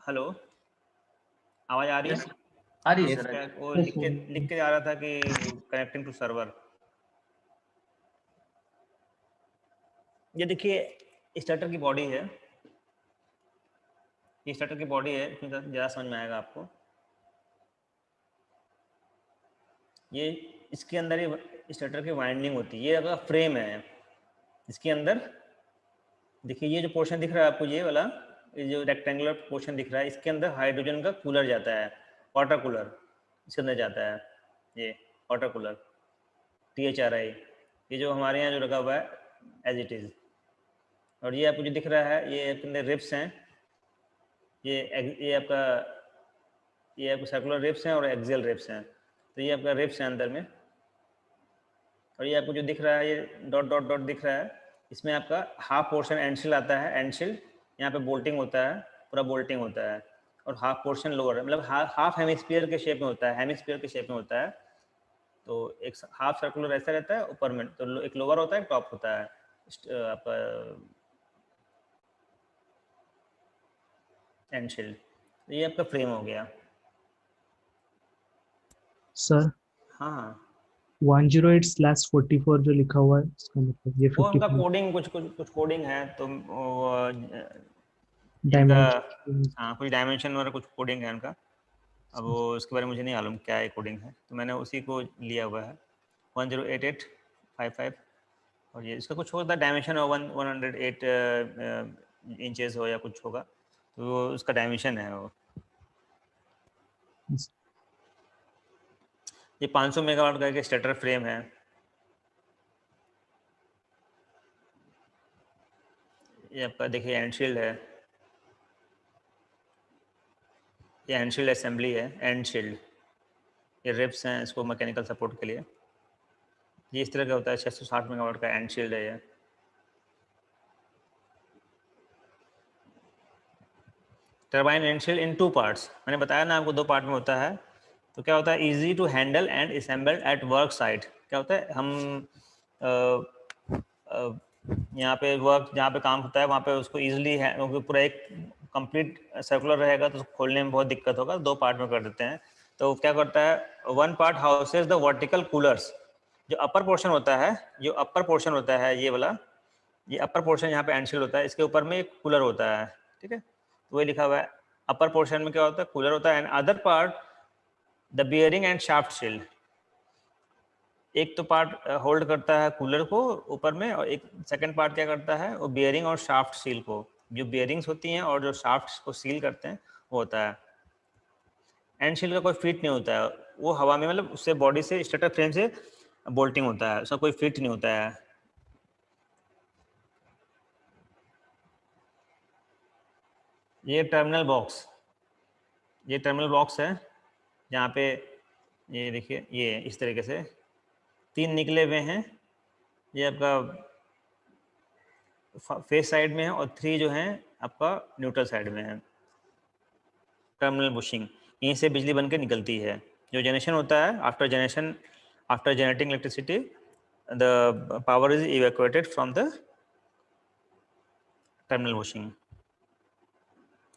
Hello, आवाज आ रही yes है? आ रही है यस सर। क्या वो Yes, लिख के जा रहा था कि कनेक्टिंग टू सर्वर। ये देखिए स्टार्टर की बॉडी है, ये स्टार्टर की बॉडी है, इसमें ज़्यादा समझ में आएगा आपको। ये इसके अंदर ये स्टार्टर की वाइंडिंग होती है, ये अगर फ्रेम है इसके अंदर। देखिए ये जो पोर्शन दिख रहा है आपको, ये वाला, ये जो रेक्टेंगुलर पोर्शन दिख रहा है, इसके अंदर हाइड्रोजन का कूलर जाता है, वाटर कूलर इसके अंदर जाता है। ये वाटर कूलर THRI, ये जो हमारे यहाँ जो लगा हुआ है एज इट इज़। और ये आपको जो दिख रहा है ये आपके अंदर रिप्स हैं, ये आपका सर्कुलर रिप्स हैं और एक्सियल रिप्स हैं। तो ये आपका रिप्स है अंदर में। और ये आपको जो दिख रहा है ये डॉट डॉट डॉट दिख रहा है, इसमें आपका हाफ पोर्शन एंडशिल आता है। एंडशिल यहाँ पे बोल्टिंग होता है, पूरा बोल्टिंग होता है। और हाफ पोर्शन लोअर, मतलब हाफ हेमिस्फीयर के शेप में होता है, हेमिस्फीयर के शेप में होता है। तो एक हाफ सर्कुलर ऐसा रहता है ऊपर में, तो एक लोअर होता है, एक टॉप होता है आपका एंडशिल। ये आपका फ्रेम हो गया। सर हाँ हाँ, 108/44 जो लिखा हुआ है इसका मतलब ये वो उनका 55 कोडिंग कुछ कोडिंग है, तो इनका डायमेंशन। हाँ कुछ डायमेंशन वगैरह कुछ कोडिंग है इनका। अब वो उसके बारे में मुझे नहीं मालूम क्या है कोडिंग है, तो मैंने उसी को लिया हुआ है 108855। और ये इसका कुछ होता है डायमेंशन हो 108 इंचेस हो या कुछ होगा, तो वो उसका डायमेंशन है वो। ये 500 मेगावाट का एक स्टेटर फ्रेम है। ये आपका देखिए एंडशील्ड है, ये एंडशील्ड असेंबली है। एंडशील्ड ये रिब्स हैं इसको मैकेनिकल सपोर्ट के लिए। ये इस तरह का होता है, 660 मेगावाट का एंडशील्ड है ये। टर्बाइन एंडशील्ड इन 2 पार्ट्स, मैंने बताया ना आपको 2 पार्ट में होता है। तो क्या होता है, easy to handle and assembled at work site. क्या होता है, हम यहाँ पे वर्क जहाँ पे काम होता है वहाँ पे उसको ईजिली है, क्योंकि पूरा एक कंप्लीट सर्कुलर रहेगा तो उसको खोलने में बहुत दिक्कत होगा, 2 पार्ट में कर देते हैं। तो क्या करता है, 1 part houses the vertical coolers. जो अपर पोर्शन होता है, जो अपर पोर्शन होता है ये वाला, ये अपर पोर्शन यहाँ पे एंडशील्ड होता है, इसके ऊपर में एक कूलर होता है, ठीक है। तो वही लिखा हुआ है, अपर पोर्शन में क्या होता है, कूलर होता है। And other part the bearing and shaft shield. एक तो पार्ट होल्ड करता है कूलर को ऊपर में, और एक सेकंड पार्ट क्या करता है, वो बियरिंग और शाफ्ट सील को, जो बियरिंग्स होती हैं और जो शाफ्ट को सील करते हैं वो होता है। एंड शील्ड का कोई फिट नहीं होता है, वो हवा में, मतलब उससे बॉडी से स्टेटर फ्रेम से बोल्टिंग होता है, उसका कोई फिट नहीं होता है। ये टर्मिनल बॉक्स, ये टर्मिनल बॉक्स है जहाँ पे ये देखिए ये इस तरीके से 3 निकले हुए हैं। ये आपका फेस साइड में है और 3 जो हैं आपका न्यूट्रल साइड में है। टर्मिनल बुशिंग, यहीं से बिजली बन के निकलती है। जो जनरेशन होता है after generating electricity, the power is evacuated from the terminal bushing.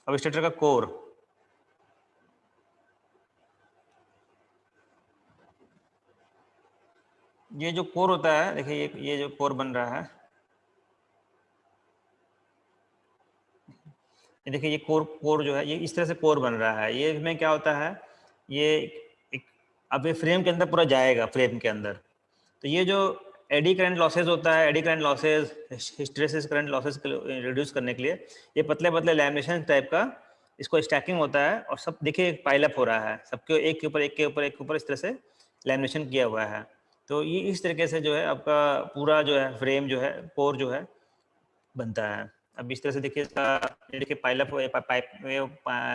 अब स्टेटर का कोर, ये जो कोर होता है, देखिए ये जो कोर बन रहा है, ये देखिए ये कोर जो है ये इस तरह से कोर बन रहा है। ये इसमें क्या होता है, ये एक अब ये फ्रेम के अंदर पूरा जाएगा, फ्रेम के अंदर। तो ये जो एडी करंट लॉसेज होता है, eddy current losses, hysteresis current losses reduce करने के लिए ये पतले पतले लैमिनेशन टाइप का इसको स्टैकिंग होता है। और सब देखिए पाइलअप हो रहा है, सबके एक के ऊपर एक के ऊपर एक के ऊपर इस तरह से लैमिनेशन किया हुआ है। तो ये इस तरीके से जो है आपका पूरा जो है फ्रेम जो है, कोर जो है बनता है। अब इस तरह से देखिए इसका, देखिए पाइलअप पाइप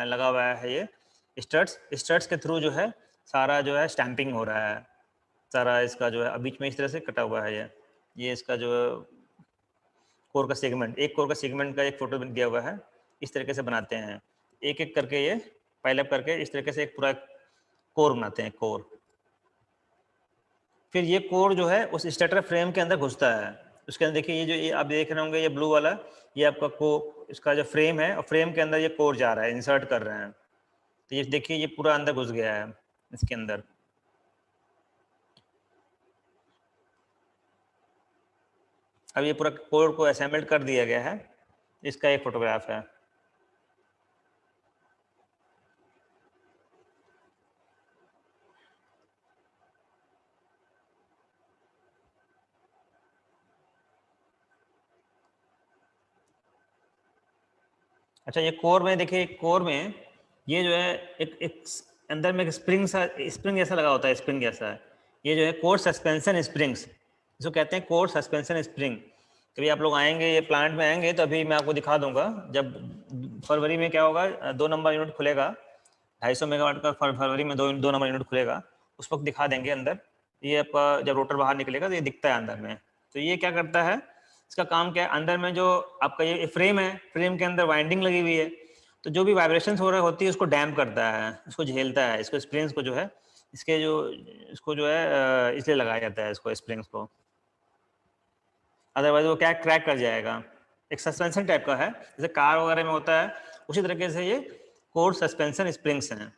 लगा हुआ है, ये स्टड्स के थ्रू जो है सारा जो है स्टैंपिंग हो रहा है सारा इसका जो है। बीच में इस तरह से कटा हुआ है ये इसका जो कोर का सेगमेंट, एक कोर का सेगमेंट का एक फोटो दिया हुआ है। इस तरीके से बनाते हैं, एक एक करके ये पाइलअप करके इस तरीके से एक पूरा कोर बनाते हैं, कोर। फिर ये कोर जो है उस स्टेटर फ्रेम के अंदर घुसता है। उसके अंदर देखिए ये जो ये आप देख रहे होंगे ये ब्लू वाला, ये आपका को इसका जो फ्रेम है और फ्रेम के अंदर ये कोर जा रहा है, इंसर्ट कर रहे हैं। तो ये देखिए ये पूरा अंदर घुस गया है इसके अंदर। अब ये पूरा कोर को असेंबल्ड कर दिया गया है, इसका एक फोटोग्राफ है। अच्छा ये कोर में देखिए, कोर में ये जो है एक अंदर में एक स्प्रिंग जैसा लगा होता है, स्प्रिंग जैसा है। ये जो है कोर सस्पेंशन स्प्रिंग्स, इसको कहते हैं कोर सस्पेंशन स्प्रिंग। कभी आप लोग आएंगे, ये प्लांट में आएंगे तो अभी मैं आपको दिखा दूंगा। जब फरवरी में क्या होगा, 2 नंबर यूनिट खुलेगा, 250 मेगावाट का फरवरी में 2 नंबर यूनिट खुलेगा, उस वक्त दिखा देंगे अंदर। ये आपका जब रोटर बाहर निकलेगा तो ये दिखता है अंदर में। तो ये क्या करता है, इसका काम क्या है, अंदर में जो आपका ये फ्रेम है, फ्रेम के अंदर वाइंडिंग लगी हुई है, तो जो भी वाइब्रेशंस हो रही होती है उसको डैम्प करता है, उसको झेलता है, इसको स्प्रिंग्स को जो है, इसके जो इसको जो है इसलिए लगाया जाता है इसको, स्प्रिंग्स को, अदरवाइज वो क्या क्रैक कर जाएगा। एक सस्पेंशन टाइप का है, जैसे कार वगैरह में होता है, उसी तरीके से ये कोर सस्पेंशन स्प्रिंग्स हैं।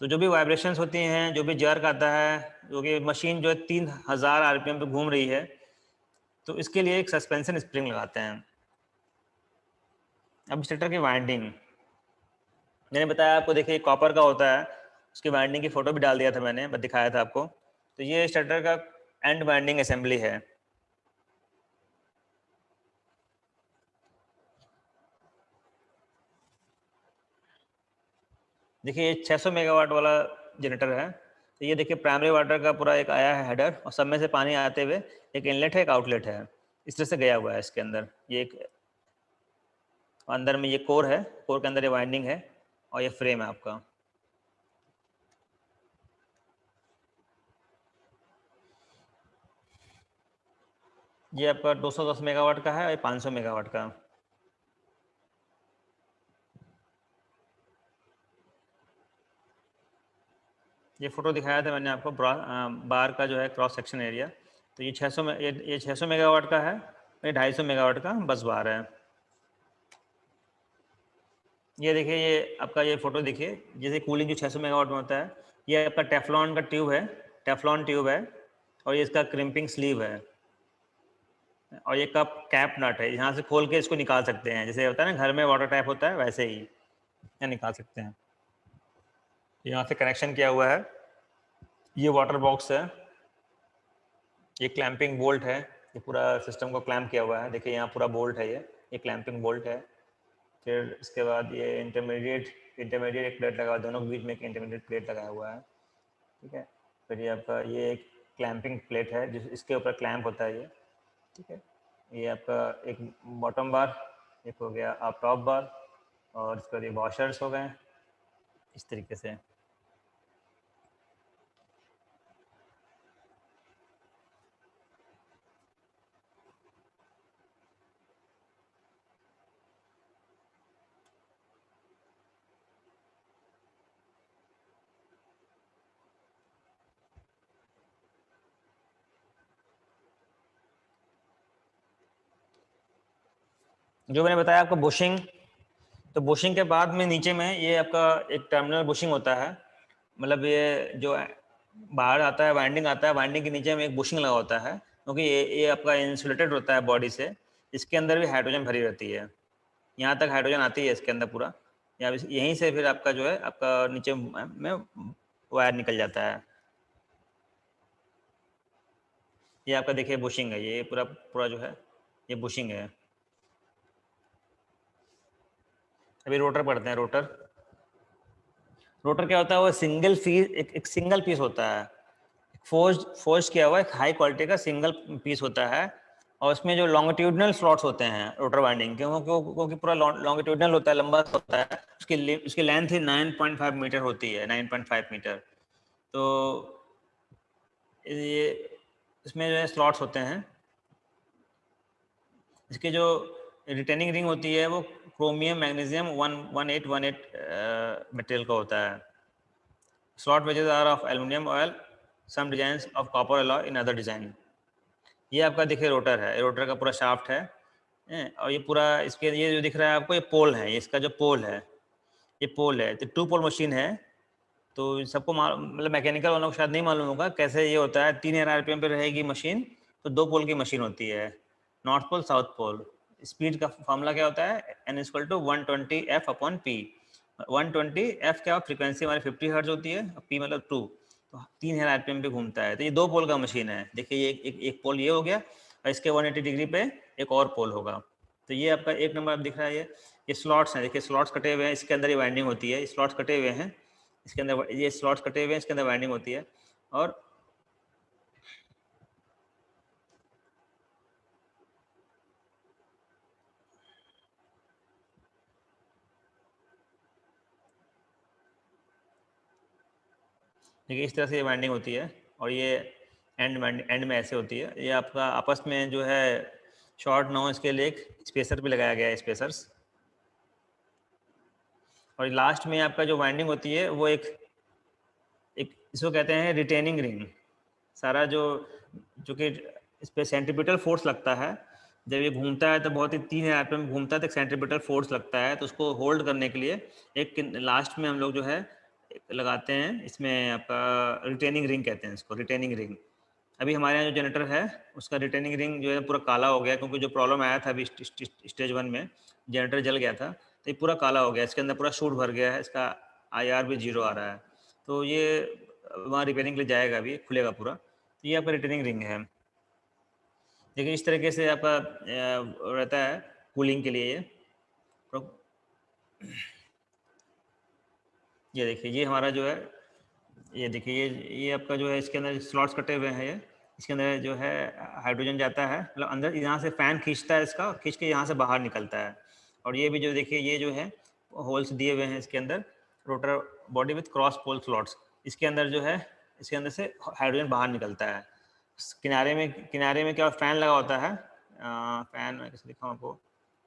तो जो भी वाइब्रेशंस होती हैं, जो भी जर्क आता है, जो कि मशीन जो है 3000 आरपीएम पे घूम रही है, तो इसके लिए एक सस्पेंशन स्प्रिंग लगाते हैं। अब स्टेटर की वाइंडिंग मैंने बताया आपको, देखिए कॉपर का होता है, उसकी वाइंडिंग की फोटो भी डाल दिया था मैंने, बस दिखाया था आपको। तो ये स्टेटर का एंड वाइंडिंग असेंबली है। देखिए ये 600 मेगावाट वाला जनरेटर है। तो ये देखिए प्राइमरी वाटर का पूरा एक आया है हेडर, और सब में से पानी आते हुए एक इनलेट है, एक आउटलेट है, इस तरह से गया हुआ है इसके अंदर। ये एक अंदर में ये कोर है, कोर के अंदर ये वाइंडिंग है, और ये फ्रेम है आपका। ये आपका 210 मेगावाट का है और 500 मेगावाट का। ये फोटो दिखाया था मैंने आपको, बार का जो है क्रॉस सेक्शन एरिया। तो ये 600 में ये 600 मेगावाट का है, ये 250 मेगावाट का बस बार है। ये देखिए ये आपका ये फोटो देखिए, जैसे कूलिंग जो 600 मेगावाट में होता है, ये आपका टेफ्लॉन का ट्यूब है, टेफ्लॉन ट्यूब है, और ये इसका क्रिम्पिंग स्लीव है, और ये कप कैप नट है, यहाँ से खोल के इसको निकाल सकते हैं, जैसे होता है ना घर में वाटर टैप होता है, वैसे ही यहाँ निकाल सकते हैं। यहाँ से कनेक्शन किया हुआ है, ये वाटर बॉक्स है, ये क्लैंपिंग बोल्ट है, ये पूरा सिस्टम को क्लैम्प किया हुआ है, देखिए यहाँ पूरा बोल्ट है, ये क्लैंपिंग बोल्ट है। फिर इसके बाद ये इंटरमीडिएट एक प्लेट लगा हुआ है, दोनों के बीच में एक इंटरमीडिएट प्लेट लगाया हुआ है, ठीक है। फिर ये आपका ये एक क्लैंपिंग प्लेट है, जिस इसके ऊपर क्लैंप होता है ये, ठीक है। ये आपका एक बॉटम बार, एक हो गया आप टॉप बार, और इसके बाद ये वॉशर्स हो गए इस तरीके से। जो मैंने बताया आपको बुशिंग, तो बुशिंग के बाद में नीचे में ये आपका एक टर्मिनल बुशिंग होता है, मतलब ये जो बाहर आता है वाइंडिंग आता है, वाइंडिंग के नीचे में एक बुशिंग लगा होता है, क्योंकि ये आपका इंसुलेटेड होता है बॉडी से, इसके अंदर भी हाइड्रोजन भरी रहती है, यहाँ तक हाइड्रोजन आती है इसके अंदर पूरा, यहीं से फिर आपका जो है आपका नीचे में वायर निकल जाता है। ये आपका देखिए बुशिंग है, ये पूरा पूरा जो है ये बुशिंग है। अभी रोटर पढ़ते हैं। रोटर रोटर क्या होता है, वो सिंगल पीस, एक सिंगल पीस होता है, फोर्ज किया हुआ एक हाई क्वालिटी का सिंगल पीस होता है, और उसमें जो लॉन्गिट्यूडनल स्लॉट्स होते हैं रोटर वाइंडिंग के, क्योंकि पूरा लॉन्गिट्यूडनल होता है, लंबा होता है, उसकी लेंथ ही 9.5 मीटर होती है, 9.5 मीटर। तो ये इसमें जो है स्लॉट्स होते हैं, इसके जो रिटेनिंग रिंग होती है वो क्रोमियम मैग्नीशियम 1818 मटेरियल का होता है। Slot wedges are of aluminum oil, some designs of copper alloy in other design. ये आपका देखिए रोटर है, रोटर का पूरा शाफ्ट है और ये पूरा इसके ये जो दिख रहा है आपको, ये पोल है, इसका जो पोल है, ये पोल है। तो 2 पोल मशीन है। तो सबको मतलब मैकेनिकल वालों को शायद नहीं मालूम होगा कैसे ये होता है। 3000 आरपीएम पे रहेगी मशीन, तो 2 पोल की मशीन होती है, north pole south pole. Speed का फॉर्मूला क्या होता है, n = 120 f/p। 120 f क्या, फ्रीक्वेंसी हमारी 50 हर्ट्ज होती है, p मतलब 2, तो 3000 आरपीएम पे घूमता है। तो ये 2 पोल का मशीन है। देखिए ये एक पोल ये हो गया और इसके 180 डिग्री पे एक और पोल होगा। तो ये आपका 1 नंबर दिख रहा है। ये स्लॉट्स हैं, देखिए स्लॉट्स कटे हुए हैं, इसके अंदर ये वाइंडिंग होती है, स्लॉट्स कटे हुए हैं, इसके अंदर ये स्लॉट्स कटे हुए हैं, इसके अंदर वाइंडिंग होती है। और देखिए इस तरह से ये वाइंडिंग होती है और ये एंड में ऐसे होती है। ये आपका आपस में जो है शॉर्ट ना हो इसके लिए एक स्पेसर भी लगाया गया है, स्पेसर्स। और लास्ट में आपका जो वाइंडिंग होती है वो एक इसको कहते हैं रिटेनिंग रिंग। सारा जो कि इस पर सेंट्रीपिटल फोर्स लगता है, जब ये घूमता है तो बहुत ही 3000 आरपीएम घूमता है तो सेंट्रीपिटल फोर्स लगता है, तो उसको होल्ड करने के लिए एक लास्ट में हम लोग जो है लगाते हैं, इसमें आपका रिटेनिंग रिंग कहते हैं इसको, रिटेनिंग रिंग। अभी हमारे यहाँ जो जनरेटर है उसका रिटेनिंग रिंग जो है पूरा काला हो गया, क्योंकि जो प्रॉब्लम आया था अभी स्टेज 1 में जनरेटर जल गया था, तो ये पूरा काला हो गया, इसके अंदर पूरा शूट भर गया है, इसका IR भी 0 आ रहा है। तो ये वहाँ रिपेयरिंग के लिए जाएगा, अभी खुलेगा पूरा। तो ये आपका रिटेनिंग रिंग है। देखिए इस तरीके से आपका रहता है कूलिंग के लिए। ये देखिए ये हमारा जो है, ये देखिए ये आपका जो है इसके अंदर स्लॉट्स कटे हुए हैं, ये इसके अंदर जो है हाइड्रोजन जाता है, मतलब अंदर यहाँ से फैन खींचता है, इसका खींच के यहाँ से बाहर निकलता है। और ये भी जो देखिए ये जो है होल्स दिए हुए हैं इसके अंदर, rotor body with cross pole slots, इसके अंदर जो है इसके अंदर से हाइड्रोजन बाहर निकलता है। किनारे में क्या फैन लगा होता है, फैन मैं कैसे दिखाऊँ आपको,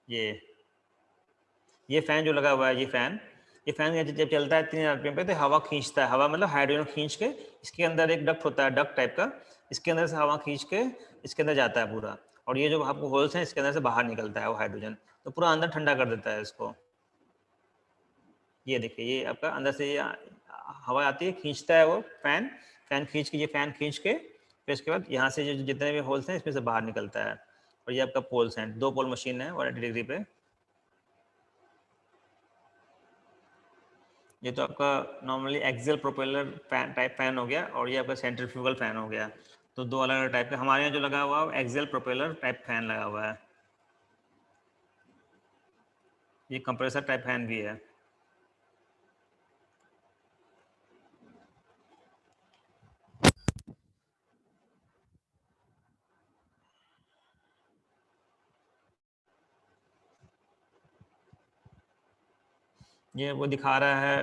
ये फैन जो लगा हुआ है, ये फैन जब चलता है 3000 आरपीएम पे तो हवा खींचता है, हवा मतलब हाइड्रोजन खींच के, इसके अंदर एक डक्ट होता है, डक्ट टाइप का, इसके अंदर से हवा खींच के इसके अंदर जाता है पूरा, और ये जो आपको होल्स हैं इसके अंदर से बाहर निकलता है वो हाइड्रोजन, तो पूरा अंदर ठंडा कर देता है इसको। ये देखिए ये आपका अंदर से ये हवा आती है, खींचता है वो फैन खींच के, ये फैन खींच के फिर इसके बाद यहाँ से जो जितने भी होल्स हैं इसमें से बाहर निकलता है। और ये आपका पोल्स हैं, 2 पोल मशीन है 180 डिग्री पे। ये तो आपका normally axial propeller fan type fan हो गया, और ये आपका सेंट्रीफ्यूगल फैन हो गया। तो 2 अलग अलग टाइप के हमारे यहाँ जो लगा हुआ है एक्सियल प्रोपेलर टाइप फैन लगा हुआ है। ये कंप्रेसर टाइप फैन भी है। ये वो दिखा रहा है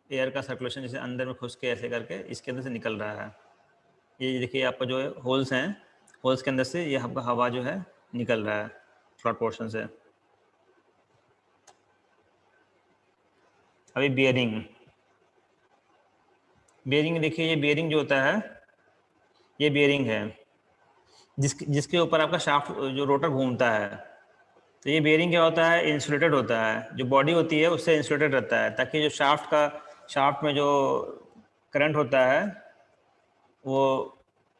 एयर का सर्कुलेशन, जैसे अंदर में घुस के ऐसे करके इसके अंदर से निकल रहा है। ये देखिए आपका जो है होल्स हैं, होल्स के अंदर से ये आपका हवा जो है निकल रहा है फ्लॉट पोर्शन से। अभी बियरिंग देखिए, ये बियरिंग जो होता है ये बियरिंग है जिसके ऊपर आपका शाफ्ट जो रोटर घूमता है। तो ये बेयरिंग क्या होता है, इंसुलेटेड होता है, जो बॉडी होती है उससे इंसुलेटेड रहता है, ताकि जो शाफ्ट में जो करंट होता है वो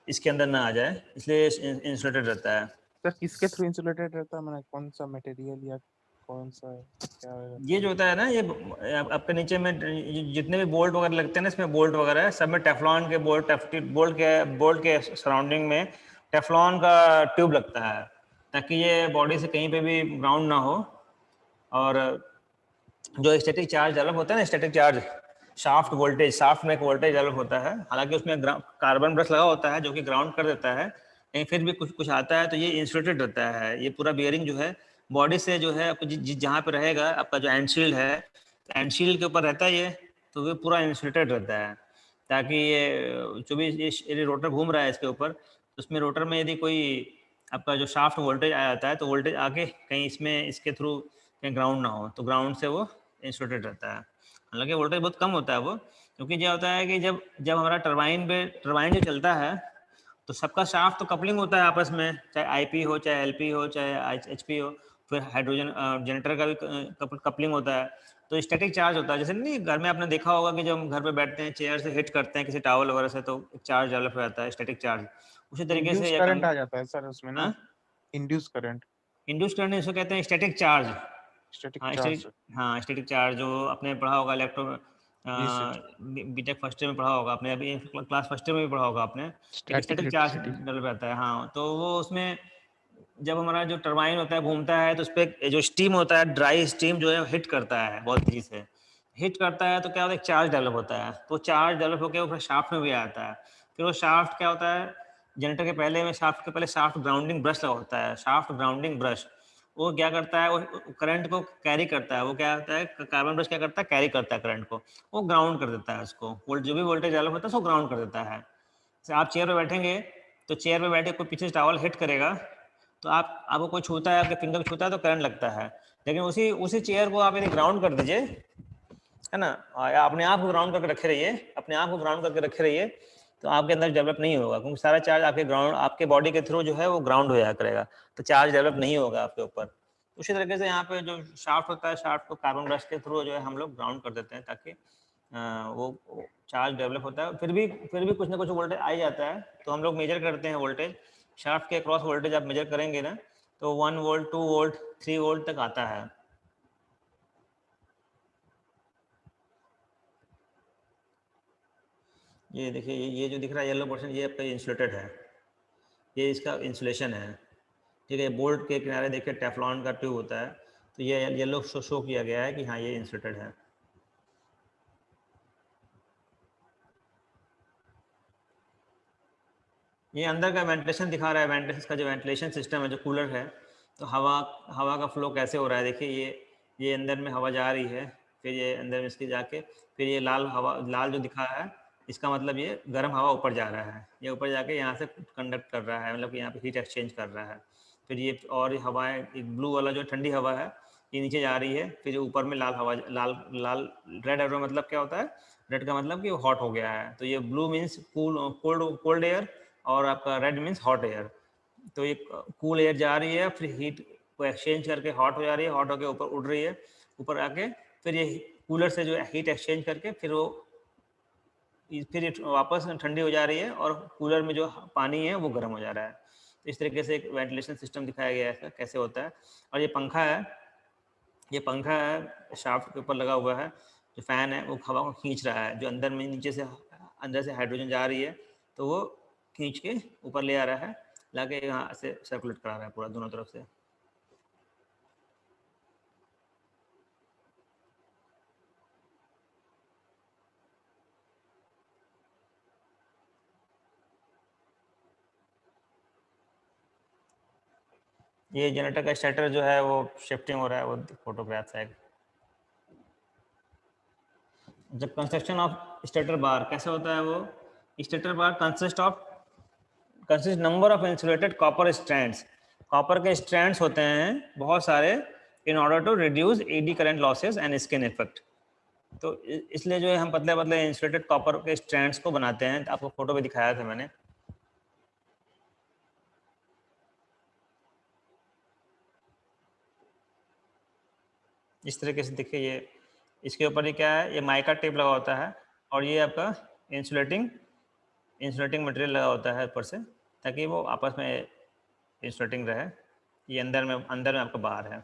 इसके अंदर ना आ जाए, इसलिए इंसुलेटेड रहता है। सर किसके थ्रू इंसुलेटेड रहता है, मैंने कौन सा मटेरियल या कौन सा क्या रहता ये है? जो होता है ना, ये आपके नीचे में जितने भी बोल्ट वगैरह लगते हैं ना, इसमें बोल्ट वगैरह है, सब में टेफ्लॉन के बोल्ट के सराउंडिंग में टेफ्लॉन का ट्यूब लगता है, ताकि ये बॉडी से कहीं पे भी ग्राउंड ना हो। और जो स्टैटिक चार्ज डेवलप होता है ना, स्टैटिक चार्ज शाफ्ट में एक वोल्टेज डेवलप होता है, हालांकि उसमें कार्बन ब्रश लगा होता है जो कि ग्राउंड कर देता है, लेकिन फिर भी कुछ आता है, तो ये इंसुलेटेड रहता है। ये पूरा बियरिंग जो है बॉडी से जो है आपको जहाँ पे रहेगा आपका जो एंडशील्ड है, एंडशील्ड के ऊपर रहता है ये, तो वो पूरा इंसुलेटेड रहता है, ताकि ये जो भी ये रोटर घूम रहा है इसके ऊपर, तो उसमें रोटर में यदि कोई आपका जो शाफ्ट वोल्टेज आ जाता है, तो वोल्टेज आके कहीं इसमें इसके थ्रू कहीं ग्राउंड ना हो, तो ग्राउंड से वो इंसुलेटेड रहता है। हालांकि वोल्टेज बहुत कम होता है वो, क्योंकि क्या होता है कि जब हमारा टरबाइन जो चलता है, तो सबका शाफ्ट तो कपलिंग होता है आपस में, चाहे आईपी हो, चाहे एलपी हो, चाहे एचपी हो, फिर हाइड्रोजन जनरेटर का भी कपलिंग होता है। तो स्टैटिक चार्ज होता है, जैसे नहीं घर में आपने देखा होगा कि जब हम घर पे बैठते हैं चेयर से हिट करते हैं किसी टॉवल वगैरह से, तो एक चार्ज डेवलप हो जाता है, स्टैटिक चार्ज। उसी तरीके इंड्यूस से ये करंट आ जाता है सर उसमें ना, हाँ? इंड्यूस करंट, इंड्यूस करंट इसको कहते हैं स्टैटिक चार्ज। स्टैटिक हाँ चार्ज। स्टैटिक, हाँ स्टैटिक चार्ज जो आपने पढ़ा होगा जी सर, बीटेक फर्स्ट ईयर में पढ़ा होगा आपने, अभी क्लास फर्स्ट ईयर में भी पढ़ा होगा आपने। एक static static charge electricity. Develop रहता है। हाँ, तो वो उसमें जब हमारा जो टरबाइन होता है घूमता है, तो उस पर जो स्टीम होता है, ड्राई स्टीम जो है हिट करता है बहुत तेजी से, हिट करता है तो क्या होता है, एक चार्ज डेवलप होता है। तो चार्ज डेवलप होकर वो फिर शाफ्ट में भी आता है। फिर वो शाफ्ट क्या होता है, जनरेटर के पहले में शाफ्ट के पहले शाफ्ट ग्राउंडिंग ब्रश लगा होता है, शाफ्ट ग्राउंडिंग ब्रश। वो क्या करता है, वो करंट को कैरी करता है। वो क्या होता है, कार्बन ब्रश क्या करता है, कैरी करता है करंट को, वो ग्राउंड कर देता है उसको, जो भी वोल्टेज डेवलप होता है उसको ग्राउंड कर देता है। जैसे आप चेयर पे बैठेंगे, तो चेयर पे बैठे कोई पीछे से टॉवल हिट करेगा, तो आपको कोई छूता है, आपके फिंगर छूता है तो करंट लगता है। लेकिन उसी उसी चेयर को आप यदि ग्राउंड कर दीजिए, है ना, अपने आप को ग्राउंड करके रखे रहिए, अपने आप को ग्राउंड करके रखे रहिए, तो आपके अंदर डेवलप नहीं होगा, क्योंकि सारा चार्ज आपके ग्राउंड, आपके बॉडी के थ्रू जो है वो ग्राउंड हो जाया करेगा, तो चार्ज डेवलप नहीं होगा आपके ऊपर। उसी तरीके से यहाँ पे जो शाफ्ट होता है, शाफ्ट को कार्बन ब्रश के थ्रू जो है हम लोग ग्राउंड कर देते हैं, ताकि वो चार्ज डेवलप होता है। फिर भी कुछ ना कुछ वोल्टेज आ ही जाता है, तो हम लोग मेजर करते हैं वोल्टेज। शाफ्ट के अक्रॉस वोल्टेज आप मेजर करेंगे ना, तो 1 वोल्ट, 2 वोल्ट, 3 वोल्ट तक आता है। ये देखिए, ये जो दिख रहा है येलो पोर्शन, ये आपका इंसुलेटेड है, ये इसका इंसुलेशन है, ठीक है। बोल्ट के किनारे देखिए टेफ्लॉन का ट्यूब होता है, तो ये येलो शो किया गया है कि हाँ ये इंसुलेटेड है। ये अंदर का वेंटिलेशन दिखा रहा है, वेंटिलेशन का जो वेंटिलेशन सिस्टम है, जो कूलर है, तो हवा का फ्लो कैसे हो रहा है। देखिए ये अंदर में हवा जा रही है, फिर ये अंदर में इसके जाके फिर ये लाल जो दिखा है, इसका मतलब ये गर्म हवा ऊपर जा रहा है, ये ऊपर जाके यहाँ से कंडक्ट कर रहा है, मतलब कि यहाँ पे हीट एक्सचेंज कर रहा है। फिर ये और हवाएं, एक ब्लू वाला जो ठंडी हवा है, ये नीचे जा रही है, फिर ऊपर में लाल हवा, लाल रेड एरो मतलब क्या होता है, रेड का मतलब कि वो हॉट हो गया है, तो ये ब्लू मीन्स कोल्ड एयर, और आपका रेड मीन्स हॉट एयर। तो ये कूल एयर जा रही है, फिर हीट को एक्सचेंज करके हॉट हो जा रही है, हॉट होकर ऊपर उड़ रही है, ऊपर आके फिर ये कूलर से जो है हीट एक्सचेंज करके फिर ये वापस ठंडी हो जा रही है, और कूलर में जो पानी है वो गर्म हो जा रहा है। तो इस तरीके से एक वेंटिलेशन सिस्टम दिखाया गया है इसका कैसे होता है। और ये पंखा है शाफ्ट के ऊपर लगा हुआ है, जो फैन है वो हवा को खींच रहा है, जो अंदर में नीचे से अंदर से हाइड्रोजन जा रही है, तो वो खींच के ऊपर ले आ रहा है, लाके यहाँ से सर्कुलेट करा रहा है पूरा दोनों तरफ से। ये जनरेटर का स्टार्टर जो है वो शिफ्टिंग हो रहा है, वो फोटोग्राफ है। जब कंस्ट्रक्शन ऑफ स्टार्टर बार कैसे होता है, वो starter bar consist number of insulated copper strands. Copper के स्ट्रैंड्स होते हैं बहुत सारे, in order to reduce eddy current losses and skin effect. तो इसलिए जो है हम पतले पतले इंसुलेटेड कॉपर के स्ट्रैंड्स को बनाते हैं। आपको फोटो भी दिखाया था मैंने। इस तरीके से देखिए, ये इसके ऊपर ये क्या है, ये माइका टेप लगा होता है, और ये आपका इंसुलेटिंग मटेरियल लगा होता है ऊपर से, ताकि वो आपस में इंसुलेटिंग रहे। ये अंदर में आपका बार है।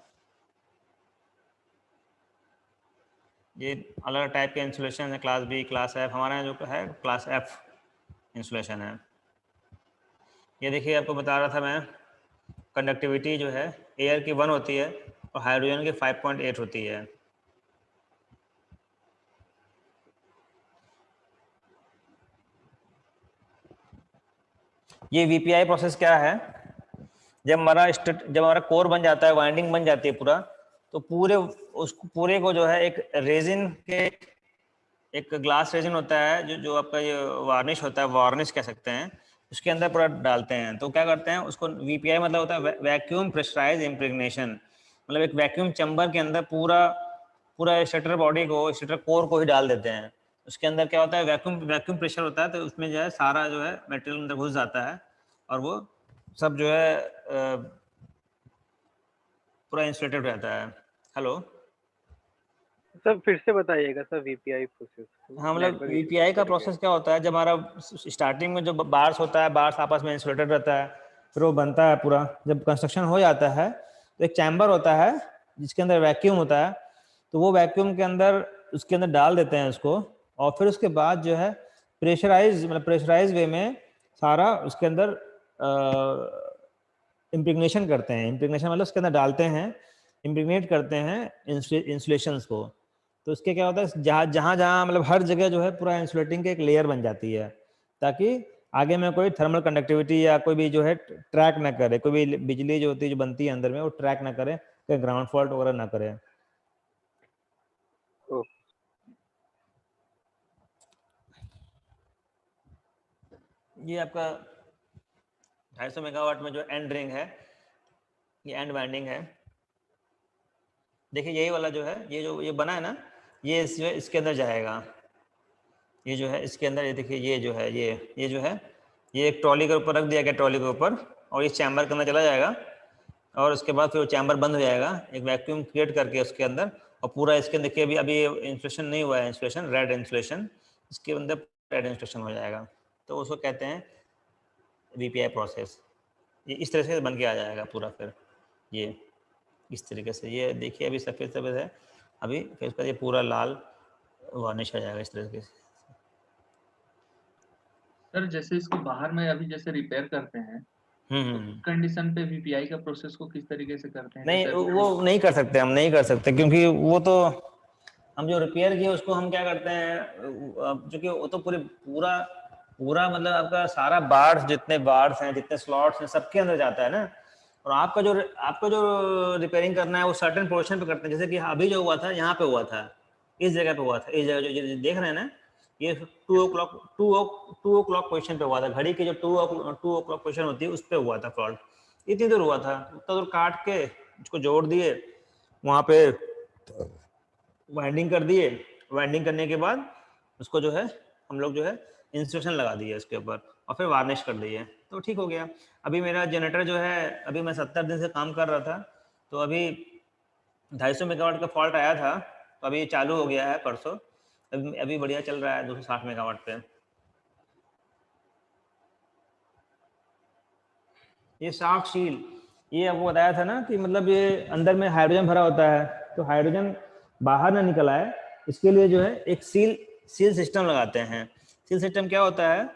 ये अलग टाइप के इंसुलेशन है, क्लास बी, क्लास एफ। हमारा जो है क्लास एफ इंसुलेशन है। ये देखिए, आपको बता रहा था मैं, कंडक्टिविटी जो है एयर की 1 होती है और हाइड्रोजन की 5.8 होती है। ये वीपीआई प्रोसेस क्या है, जब हमारा कोर बन जाता है, वाइंडिंग बन जाती है पूरा, तो पूरे को जो है एक रेजिन के, एक ग्लास रेजिन होता है जो आपका ये वार्निश होता है, वार्निश कह सकते हैं, उसके अंदर पूरा डालते हैं। तो क्या करते हैं उसको, वीपीआई मतलब होता है वैक्यूम प्रेशराइज इम्प्रेगनेशन, मतलब एक वैक्यूम चैम्बर के अंदर पूरा स्टार्टर बॉडी को, स्टार्टर कोर को ही डाल देते हैं। उसके अंदर क्या होता है, वैक्यूम प्रेशर होता है, तो उसमें जो है सारा जो है मटेरियल अंदर घुस जाता है, और वो सब जो है पूरा इंस्टॉलेटेड रहता है। हेलो, सर फिर से बताइएगा सर वीपीआई प्रोसेस। हाँ मतलब वीपीआई का प्रोसेस क्या होता है, जब हमारा स्टार्टिंग में जो बार्स होता है, बार्स आपस में इंसुलेटेड रहता है, फिर वो बनता है पूरा। जब कंस्ट्रक्शन हो जाता है तो एक चैम्बर होता है जिसके अंदर वैक्यूम होता है, तो वो वैक्यूम के अंदर उसके अंदर डाल देते हैं उसको, और फिर उसके बाद जो है प्रेशराइज वे में सारा उसके अंदर इम्प्रिग्नेशन करते हैं। इम्प्रिग्नेशन मतलब उसके अंदर डालते हैं, इम्प्रिग्नेट करते हैं इंसुलेशंस को। तो उसके क्या होता है, जहाँ जहाँ मतलब हर जगह जो है पूरा इंसुलेटिंग की एक लेयर बन जाती है, ताकि आगे में कोई थर्मल कंडक्टिविटी या कोई भी जो है ट्रैक ना करे, कोई भी बिजली जो होती है जो बनती है अंदर में वो ट्रैक ना करे, कोई ग्राउंड फॉल्ट वगैरह ना करे। ये आपका 250 मेगावाट में जो एंड रिंग है, ये एंड वाइंडिंग है। देखिए यही वाला जो है, ये बना है ना, ये इसके अंदर जाएगा। ये जो है इसके अंदर, ये देखिए ये जो है ये जो है ये एक ट्रॉली के ऊपर रख दिया गया, ट्रॉली के ऊपर, और इस चैम्बर के अंदर चला जाएगा, और उसके बाद फिर वो चैम्बर बंद हो जाएगा एक वैक्यूम क्रिएट करके उसके अंदर, और पूरा इसके अंदर, देखिए अभी इंसुलेशन नहीं हुआ है, इंसुलेशन रेड इंसुलेशन, इसके अंदर रेड इंसुलेशन हो जाएगा। तो उसको कहते हैं वीपीआई प्रोसेस। ये इस तरह से बन के आ जाएगा पूरा। फिर ये इस तरीके से, ये देखिए अभी सफ़ेद सफ़ेद है अभी, फिर उसका ये पूरा लाल वार्निश आ जाएगा इस तरीके से। सर जैसे इसको बाहर में अभी जैसे रिपेयर करते हैं, तो कंडीशन पे वीपीआई का प्रोसेस को किस तरीके से करते हैं? नहीं, जैसे वो नहीं कर सकते, हम नहीं कर सकते, क्योंकि वो तो हम जो रिपेयर किए उसको हम क्या करते हैं, क्योंकि वो तो पूरा पूरा मतलब आपका सारा बार्स, जितने बार्स हैं, जितने स्लॉट्स हैं, सबके अंदर जाता है ना। और आपका जो रिपेयरिंग करना है वो सर्टेन पोर्शन पे करते हैं। जैसे कि अभी जो हुआ था यहाँ पे हुआ था, इस जगह पे हुआ था, इस जगह जो देख रहे हैं ना, ये 2 o'clock पोजिशन पे हुआ था। घड़ी की जो 2 o'clock पोजिशन होती है उस पर हुआ था फॉल्ट। इतनी दूर हुआ था, उतना दूर काट के उसको जोड़ दिए, वहाँ पे वाइंडिंग कर दिए। वाइंडिंग करने के बाद उसको जो है हम लोग जो है इंस्ट्रक्शन लगा दिए उसके ऊपर, और फिर वार्निश कर दिए, तो ठीक हो गया। अभी मेरा जनरेटर जो है, अभी मैं 70 दिन से काम कर रहा था, तो अभी 250 मेगावाट का फॉल्ट आया था, तो अभी चालू हो गया है परसों। अभी बढ़िया चल रहा है 260 मेगावाट पे। ये शाफ्ट सील, ये आपको बताया था ना कि मतलब ये अंदर में हाइड्रोजन भरा होता है, तो हाइड्रोजन बाहर ना निकल आए, इसके लिए जो है एक सील सिस्टम लगाते हैं। सील सिस्टम क्या होता है,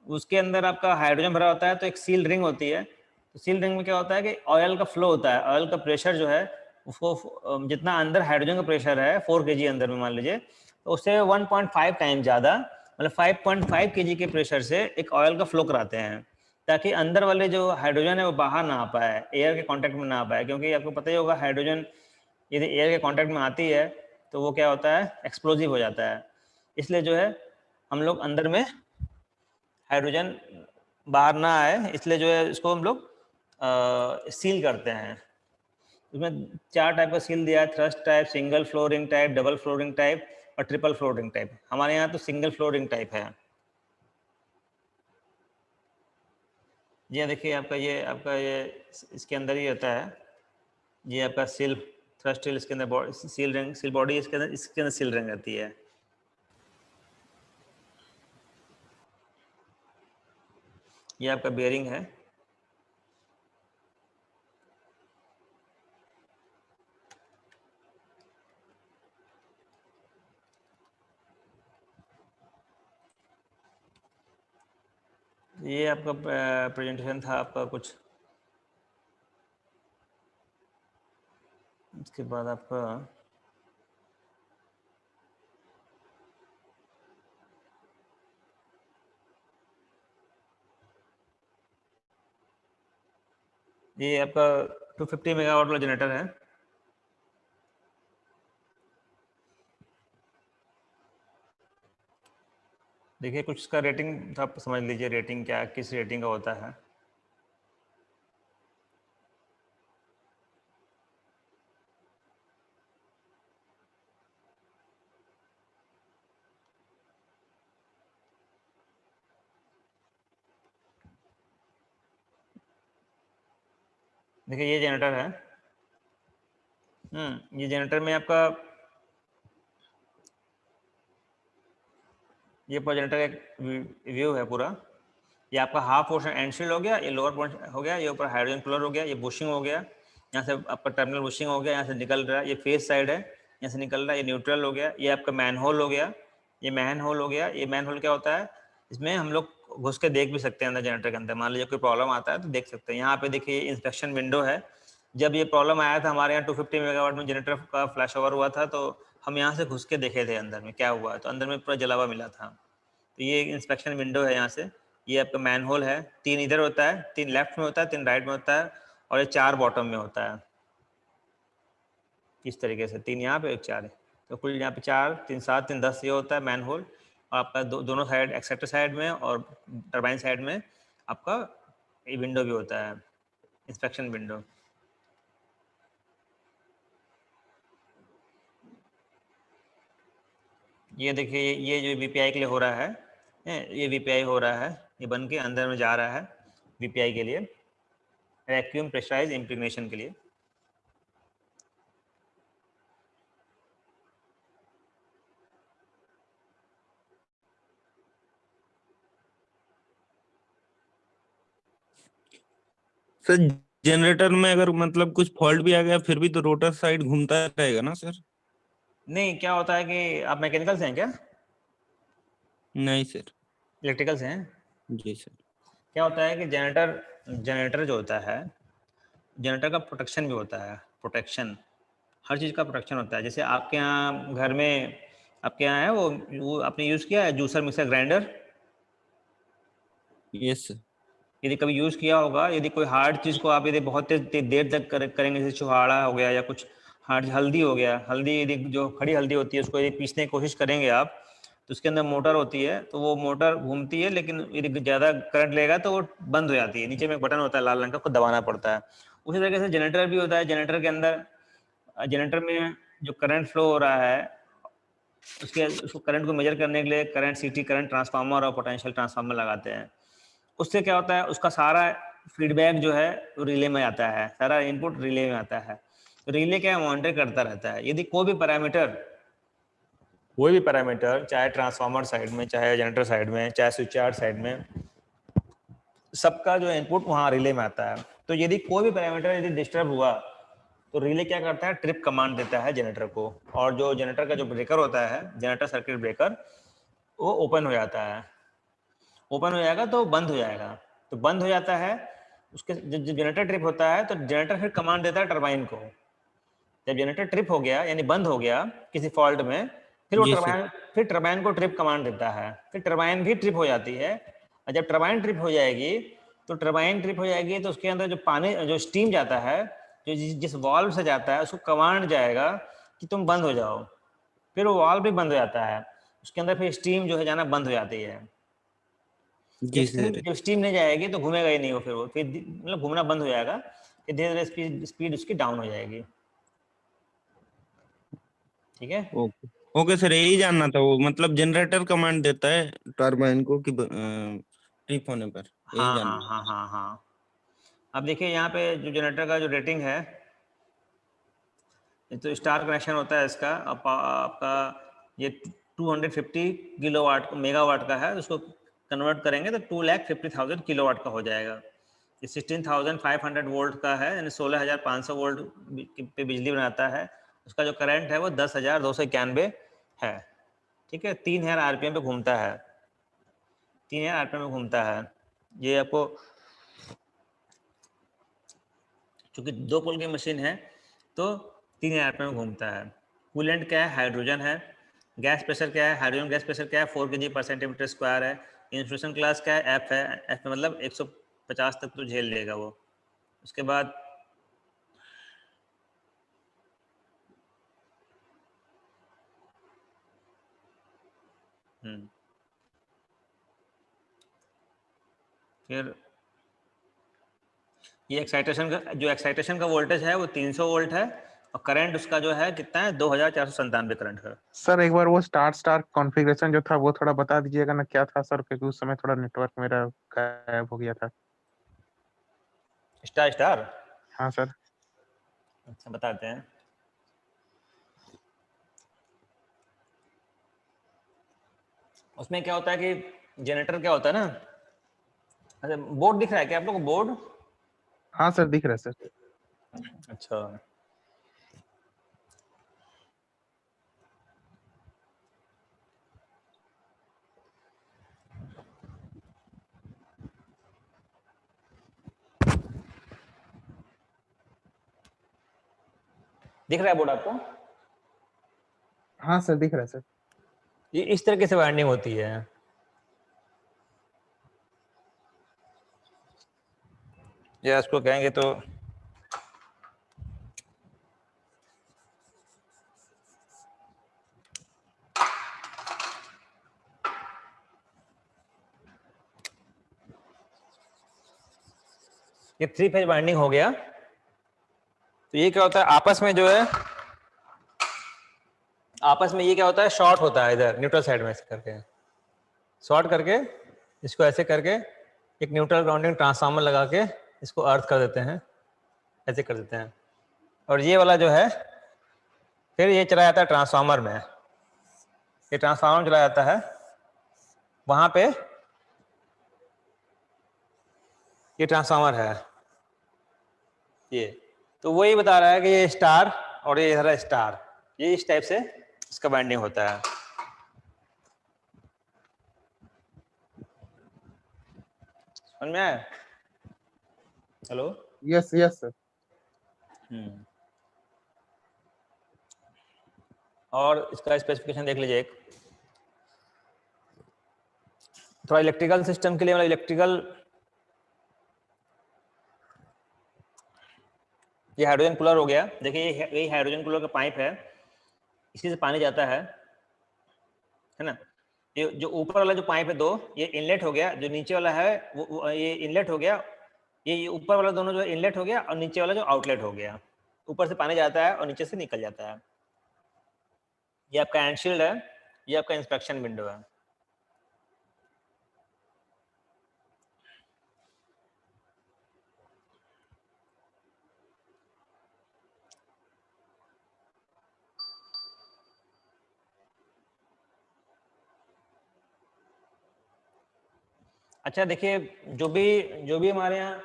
उसके अंदर आपका हाइड्रोजन भरा होता है, तो एक सील रिंग होती है। तो सील रिंग में क्या होता है कि ऑयल का फ्लो होता है, ऑयल का प्रेशर जो है उसको, जितना अंदर हाइड्रोजन का प्रेशर है 4 kg अंदर में मान लीजिए, तो उससे 1.5 टाइम ज़्यादा, मतलब 5.5 kg के प्रेशर से एक ऑयल का फ्लो कराते हैं, ताकि अंदर वाले जो हाइड्रोजन है वो बाहर ना आ पाए, एयर के कांटेक्ट में ना आ पाए। क्योंकि आपको पता ही होगा, हाइड्रोजन यदि एयर के कांटेक्ट में आती है तो वो क्या होता है, एक्सप्लोजिव हो जाता है। इसलिए जो है हम लोग अंदर में हाइड्रोजन बाहर ना आए, इसलिए जो है इसको हम लोग सील करते हैं। इसमें 4 टाइप का सील दिया है, thrust type, single flooring type, double flooring type और ट्रिपल फ्लोरिंग टाइप। हमारे यहाँ तो सिंगल फ्लोरिंग टाइप है। ये देखिए आपका ये इसके अंदर ही होता है, ये आपका सील, थ्रस्ट सील, इसके अंदर सील बॉडी, इसके अंदर सील रिंग रहती है। ये आपका बेयरिंग है। ये आपका प्रेजेंटेशन था आपका कुछ, इसके बाद आपका ये आपका 250 मेगावाट वाला जनरेटर है। देखिए कुछ इसका रेटिंग आप समझ लीजिए, रेटिंग क्या, किस रेटिंग का होता है। देखिए ये जनरेटर है। ये जनरेटर में आपका ये पूरा जनरेटर एक व्यू है पूरा। ये आपका हाफ पोर्शन एंड शील्ड हो गया, ये लोअर पोर्शन हो गया, ये ऊपर हाइड्रोजन कूलर हो गया, ये बुशिंग हो गया, यहाँ से आपका टर्मिनल बुशिंग हो गया, यहाँ से निकल रहा है, ये फेस साइड है, यहाँ से निकल रहा है, ये न्यूट्रल हो गया, ये आपका मैन होल हो गया, ये मैन होल हो गया। ये मैन होल क्या होता है, इसमें हम लोग घुस के देख भी सकते हैं अंदर जनरेटर के अंदर, मान लीजिए कोई प्रॉब्लम आता है तो देख सकते हैं। यहाँ पे देखिए इंस्पेक्शन विंडो है। जब ये प्रॉब्लम आया था हमारे यहाँ 250 मेगावाट में जनरेटर का फ्लैश ओवर हुआ था, तो हम यहाँ से घुस के देखे थे अंदर में क्या हुआ है, तो अंदर में पूरा जला हुआ मिला था। तो ये इंस्पेक्शन विंडो है यहाँ से। ये आपका मैन होल है, 3 इधर होता है, 3 लेफ्ट में होता है, 3 राइट में होता है, और ये 4 बॉटम में होता है। इस तरीके से 3 यहाँ पे 1 4 है, तो कुल यहाँ पे 4 3 7 3 10 ये होता है मैन होल। और आपका दोनों साइड एक्सेप्टर साइड में और टरबाइन साइड में आपका ये विंडो भी होता है, इंस्पेक्शन विंडो। ये देखिए ये जो वीपीआई के लिए हो रहा है, ये वीपीआई हो रहा है, ये बन के अंदर में जा रहा है वीपीआई के लिए, वैक्यूम प्रेशराइज इम्प्रेगनेशन के लिए। सर जनरेटर में अगर मतलब कुछ फॉल्ट भी आ गया फिर भी तो रोटर साइड घूमता रहेगा ना सर? नहीं, क्या होता है कि आप मैकेनिकल से हैं क्या? नहीं सर। इलेक्ट्रिकल से हैं? जी सर। क्या होता है कि जनरेटर जो होता है, जनरेटर का प्रोटेक्शन भी होता है, प्रोटेक्शन, हर चीज़ का प्रोटेक्शन होता है। जैसे आपके यहाँ घर में, आपके यहाँ है वो आपने यूज़ किया है juicer mixer grinder? Yes sir. यदि कभी यूज़ किया होगा, यदि कोई हार्ड चीज़ को आप यदि बहुत देर तक करेंगे, जैसे छुहाड़ा हो गया या कुछ हार्ड, हल्दी हो गया, हल्दी यदि जो खड़ी हल्दी होती है उसको यदि पीसने की कोशिश करेंगे आप, तो उसके अंदर मोटर होती है, तो वो मोटर घूमती है, लेकिन यदि ज़्यादा करंट लेगा तो वो बंद हो जाती है। नीचे में एक बटन होता है लाल रंग का, उसको दबाना पड़ता है। उसी तरीके से जनरेटर भी होता है। जनरेटर के अंदर, जनरेटर में जो करंट फ्लो हो रहा है उसको करंट को मेजर करने के लिए करंट सीटी, करंट ट्रांसफार्मर और पोटेंशियल ट्रांसफार्मर लगाते हैं। उससे क्या होता है, उसका सारा फीडबैक जो है वो रिले में आता है, सारा इनपुट रिले में आता है। तो रिले क्या मॉनिटर करता रहता है। यदि कोई भी पैरामीटर चाहे ट्रांसफार्मर साइड में, चाहे जनरेटर साइड में, चाहे स्विच यार्ड साइड में, सबका जो इनपुट वहाँ रिले में आता है। तो यदि कोई भी पैरामीटर यदि डिस्टर्ब हुआ तो रिले क्या करता है, ट्रिप कमांड देता है जनरेटर को, और जो जनरेटर का जो ब्रेकर होता है, जनरेटर सर्किट ब्रेकर, वो ओपन हो जाता है। ओपन हो जाएगा तो बंद हो जाएगा। तो बंद हो जाता है, उसके जब जनरेटर ट्रिप होता है तो जनरेटर फिर कमांड देता है टरबाइन को। जब जनरेटर ट्रिप हो गया यानी बंद हो गया किसी फॉल्ट में, फिर वो टरबाइन को ट्रिप कमांड देता है, फिर टरबाइन भी ट्रिप हो जाती है। और जब टरबाइन ट्रिप हो जाएगी तो उसके अंदर जो पानी, जो स्टीम जाता है, जो जिस वाल्व से जाता है, उसको कमांड जाएगा कि तुम बंद हो जाओ। फिर वो वाल्व भी बंद हो जाता है, उसके अंदर फिर स्टीम जो है जाना बंद हो जाती है। जब स्टीम नहीं जाएगी तो घूमेगा ही नहीं वो, फिर मतलब घूमना बंद हो जाएगा, फिर धीरे धीरे स्पीड उसकी डाउन हो जाएगी। ठीक है, ओके सर, यही जानना था। वो मतलब जनरेटर कमांड देता है टरबाइन को कि ट्रिप होने पर, यही जानना। हाँ। अब देखिए यहाँ पे जो जनरेटर का जो रेटिंग है, तो स्टार कनेक्शन होता है इसका। आपका ये 250 किलोवाट मेगावाट का है, उसको कन्वर्ट करेंगे तो 2,50,000 किलोवाट का हो जाएगा। ये 16,500 वोल्ट का है, यानी 16,500 वोल्ट पे बिजली बनाता है। उसका जो करंट है वो 10,291 है। ठीक है, 3,000 आरपीएम पे घूमता है, 3,000 आरपीएम में घूमता है। ये आपको, चूँकि 2 पोल की मशीन है तो 3,000 आरपीएम में घूमता है। कूलेंट क्या है, हाइड्रोजन है। गैस प्रेशर क्या है, हाइड्रोजन गैस प्रेशर क्या है, 4 kg/cm²। है। इंसुलेशन क्लास क्या है, एफ है। एफ में मतलब 150 तक तो झेल लेगा वो। उसके बाद फिर ये एक्साइटेशन का वोल्टेज है वो 300 वोल्ट है, और करंट उसका जो है कितना है, 2,497 करंट है। सर एक बार वो स्टार कॉन्फ़िगरेशन जो था वो थोड़ा बता दीजिएगा ना, क्या था सर, क्योंकि उस समय थोड़ा नेटवर्क मेरा गायब हो गया था। स्टार हाँ सर। अच्छा बताते हैं। उसमें क्या होता है कि जनरेटर क्या होता है ना, अच्छा बोर्ड दिख रहा है क्या आप लोग को, बोर्ड? हाँ सर दिख रहा है सर। अच्छा दिख रहा है बोर्ड आपको? हाँ सर दिख रहा है सर। ये इस तरीके से वाइंडिंग होती है, या इसको कहेंगे तो ये 3 फेज वाइंडिंग हो गया। तो ये क्या होता है आपस में जो है, आपस में ये क्या होता है, शॉर्ट होता है इधर न्यूट्रल साइड में ऐसे करके, शॉर्ट करके इसको ऐसे करके एक न्यूट्रल ग्राउंडिंग ट्रांसफार्मर लगा के इसको अर्थ कर देते हैं, ऐसे कर देते हैं। और ये वाला जो है फिर ये चला जाता है ट्रांसफार्मर में, ये ट्रांसफार्मर चला जाता है वहां पे, ये ट्रांसफार्मर है ये। तो वही बता रहा है कि ये स्टार और ये इधर स्टार, ये इस टाइप से इसका बाइंडिंग होता है। समझ में आया? हेलो? Yes yes sir. और इसका स्पेसिफिकेशन देख लीजिए एक थोड़ा इलेक्ट्रिकल सिस्टम के लिए, मतलब इलेक्ट्रिकल, ये हाइड्रोजन कूलर हो गया। देखिए ये हाइड्रोजन कूलर का पाइप है, इसी से पानी जाता है ना। ये जो ऊपर वाला जो पाइप है दो, ये इनलेट हो गया, जो नीचे वाला है वो ये इनलेट हो गया, ये ऊपर वाला दोनों जो इनलेट हो गया और नीचे वाला जो आउटलेट हो गया। ऊपर से पानी जाता है और नीचे से निकल जाता है। ये आपका एंडशील्ड है, ये आपका इंस्पेक्शन विंडो है। अच्छा देखिए, जो भी हमारे यहाँ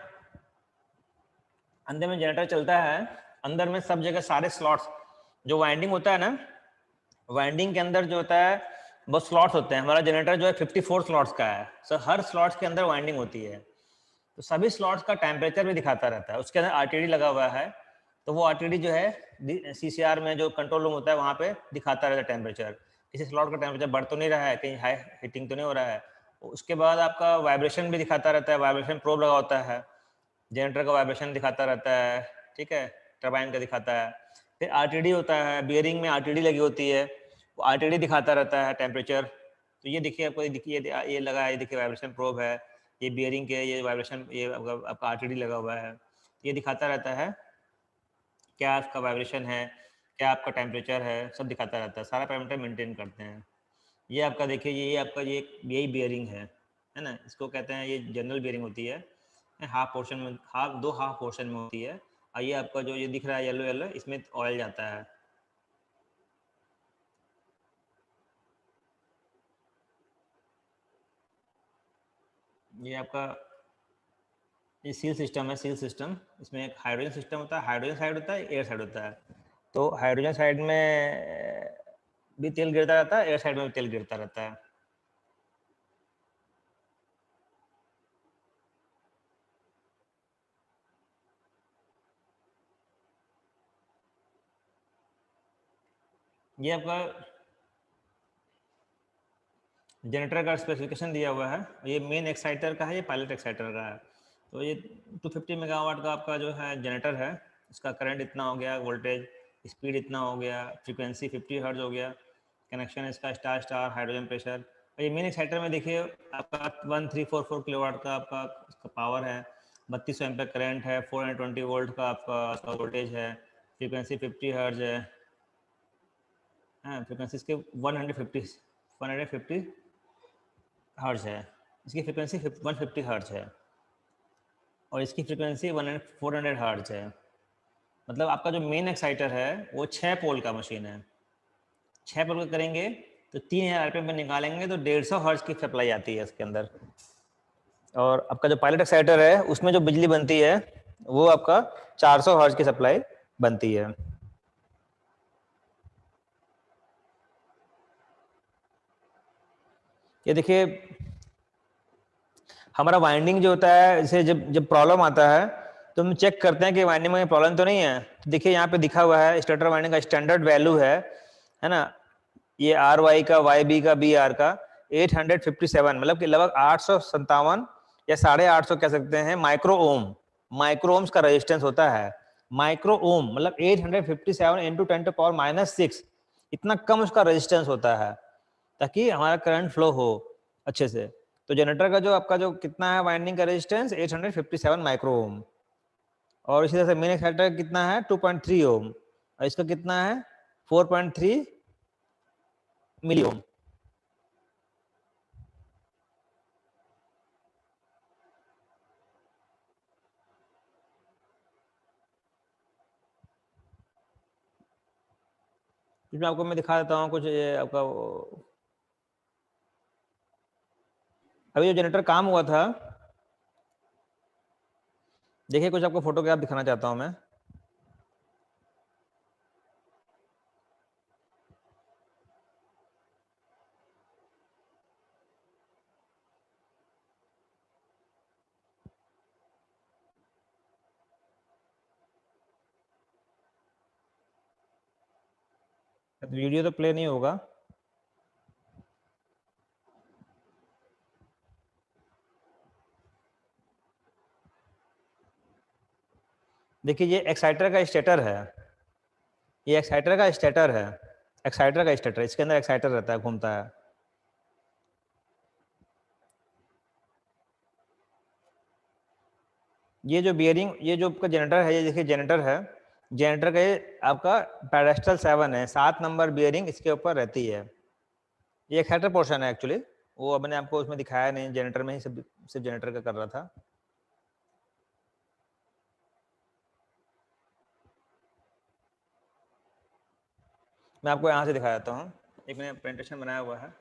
अंदर में जनरेटर चलता है, अंदर में सब जगह सारे स्लॉट्स, जो वाइंडिंग होता है ना, वाइंडिंग के अंदर जो होता है वो स्लॉट्स होते हैं। हमारा जनरेटर जो है 54 स्लॉट्स का है, सो हर स्लॉट्स के अंदर वाइंडिंग होती है। तो सभी स्लॉट्स का टेम्परेचर भी दिखाता रहता है, उसके अंदर आरटीडी लगा हुआ है, तो वो आरटीडी जो है सीसीआर में जो कंट्रोल रूम होता है वहाँ पे दिखाता रहता है टेम्परेचर, किसी स्लॉट का टेम्परेचर बढ़ तो नहीं रहा है, कहीं हाई हीटिंग तो नहीं हो रहा है। उसके बाद आपका वाइब्रेशन भी दिखाता रहता है, वाइब्रेशन प्रोब लगा होता है, जनरेटर का वाइब्रेशन दिखाता रहता है, ठीक है, टरबाइन का दिखाता है। फिर आरटीडी होता है, बियरिंग में आरटीडी लगी होती है, वो आरटीडी दिखाता रहता है टेम्परेचर। तो ये देखिए आपको, देखिए ये लगा है, ये देखिए वाइब्रेशन प्रोब है, ये बियरिंग के ये वाइब्रेशन, ये आपका आरटीडी लगा हुआ है, ये दिखाता रहता है क्या आपका वाइब्रेशन है, क्या आपका टेम्परेचर है, सब दिखाता रहता है, सारा पैरामीटर मेंटेन करते हैं। ये आपका देखिए, ये आपका ये यही बियरिंग है ना, इसको कहते हैं, ये जनरल बियरिंग होती है, हाफ पोर्शन में, दो हाफ पोर्शन में होती है। और ये आपका जो ये दिख रहा है येलो येलो, इसमें ऑयल जाता है। ये आपका ये सील सिस्टम है, सील सिस्टम, इसमें एक हाइड्रोजन सिस्टम होता है, हाइड्रोजन साइड होता है, एयर साइड होता है। तो हाइड्रोजन साइड में भी तेल गिरता रहता है, एयर साइड में भी तेल गिरता रहता है। ये आपका जनरेटर का स्पेसिफिकेशन दिया हुआ है, ये मेन एक्साइटर का है, ये पायलट एक्साइटर का है। तो ये 250 मेगावाट का आपका जो है जनरेटर है, इसका करंट इतना हो गया, वोल्टेज स्पीड इतना हो गया, फ्रीक्वेंसी 50 हर्ट्ज हो गया, कनेक्शन इसका स्टार स्टार, हाइड्रोजन प्रेशर। और ये मेन एक्साइटर में देखिए आपका 1344 किलोवाट का आपका इसका पावर है, 3200 एम्पीयर करंट है, 420 वोल्ट का आपका वोल्टेज है, फ्रीक्वेंसी 50 हर्ट्ज है, फ्रीक्वेंसी इसके 150 हर्ट्ज है, इसकी फ्रीक्वेंसी 150 हर्ट्ज है, और इसकी फ्रीक्वेंसी 400 हर्ट्ज है। मतलब आपका जो मेन एक्साइटर है वो 6 पोल का मशीन है, 6 पोल का करेंगे तो 3000 आरपीएम पे निकालेंगे तो 150 हर्ट्ज की सप्लाई आती है इसके अंदर। और आपका जो पायलट एक्साइटर है उसमें जो बिजली बनती है वो आपका 400 हर्ट्ज की सप्लाई बनती है। ये देखिए हमारा वाइंडिंग जो होता है, जैसे जब जब प्रॉब्लम आता है तो हम चेक करते हैं कि वाइंडिंग में प्रॉब्लम तो नहीं है। तो देखिए यहाँ पे दिखा हुआ है स्टेटर वाइंडिंग का स्टैंडर्ड वैल्यू है ना, ये आर वाई का, वाई बी का, बी आर का 857, मतलब कि लगभग 857 या 850 कह सकते हैं माइक्रो ओम, माइक्रो ओम्स का रेजिस्टेंस होता है। माइक्रो ओम मतलब 857 इंटू 10⁻⁻⁶, इतना कम उसका रेजिस्टेंस होता है ताकि हमारा करंट फ्लो हो अच्छे से। तो जनरेटर का जो आपका जो कितना है वाइंडिंग का रेजिस्टेंस 857 माइक्रो ओम, और इसी तरह से मेन एक्साइटर का कितना है 2.3 ओम, और इसका कितना है 4.3 मिली ओम। इसमें आपको मैं दिखा देता हूँ कुछ, ये आपका अभी जो जनरेटर काम हुआ था, देखिए कुछ आपको फोटोग्राफ दिखाना चाहता हूँ मैं। वीडियो तो प्ले नहीं होगा। देखिए ये एक्साइटर का स्टेटर है, ये एक्साइटर का स्टेटर है, एक्साइटर का स्टेटर, इसके अंदर एक्साइटर रहता है, घूमता है। ये जो बियरिंग, ये जो आपका जनरेटर है, ये देखिए जनरेटर है, जनरेटर का ये आपका पैडेस्टल 7 है, 7 नंबर बियरिंग इसके ऊपर रहती है। ये एक्साइटर पोर्शन है एक्चुअली, वो मैंने आपको उसमें दिखाया नहीं, जनरेटर में ही सिर्फ जनरेटर का कर रहा था। मैं आपको यहाँ से दिखा देता हूँ, एक मैंने प्रेजेंटेशन बनाया हुआ है।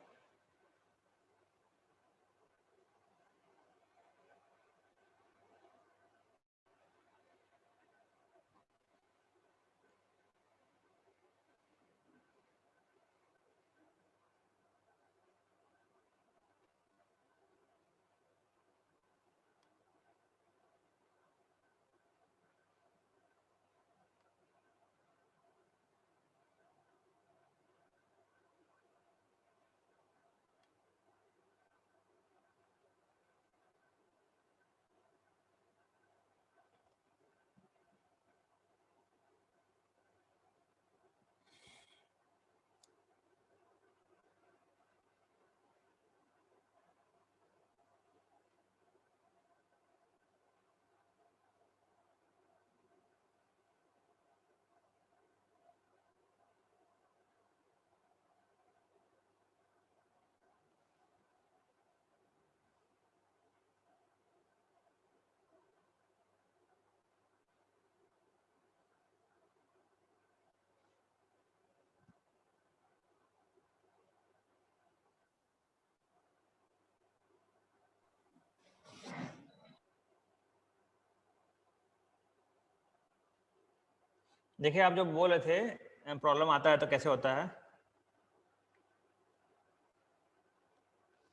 देखिए आप जो बोल रहे थे प्रॉब्लम आता है तो कैसे होता है,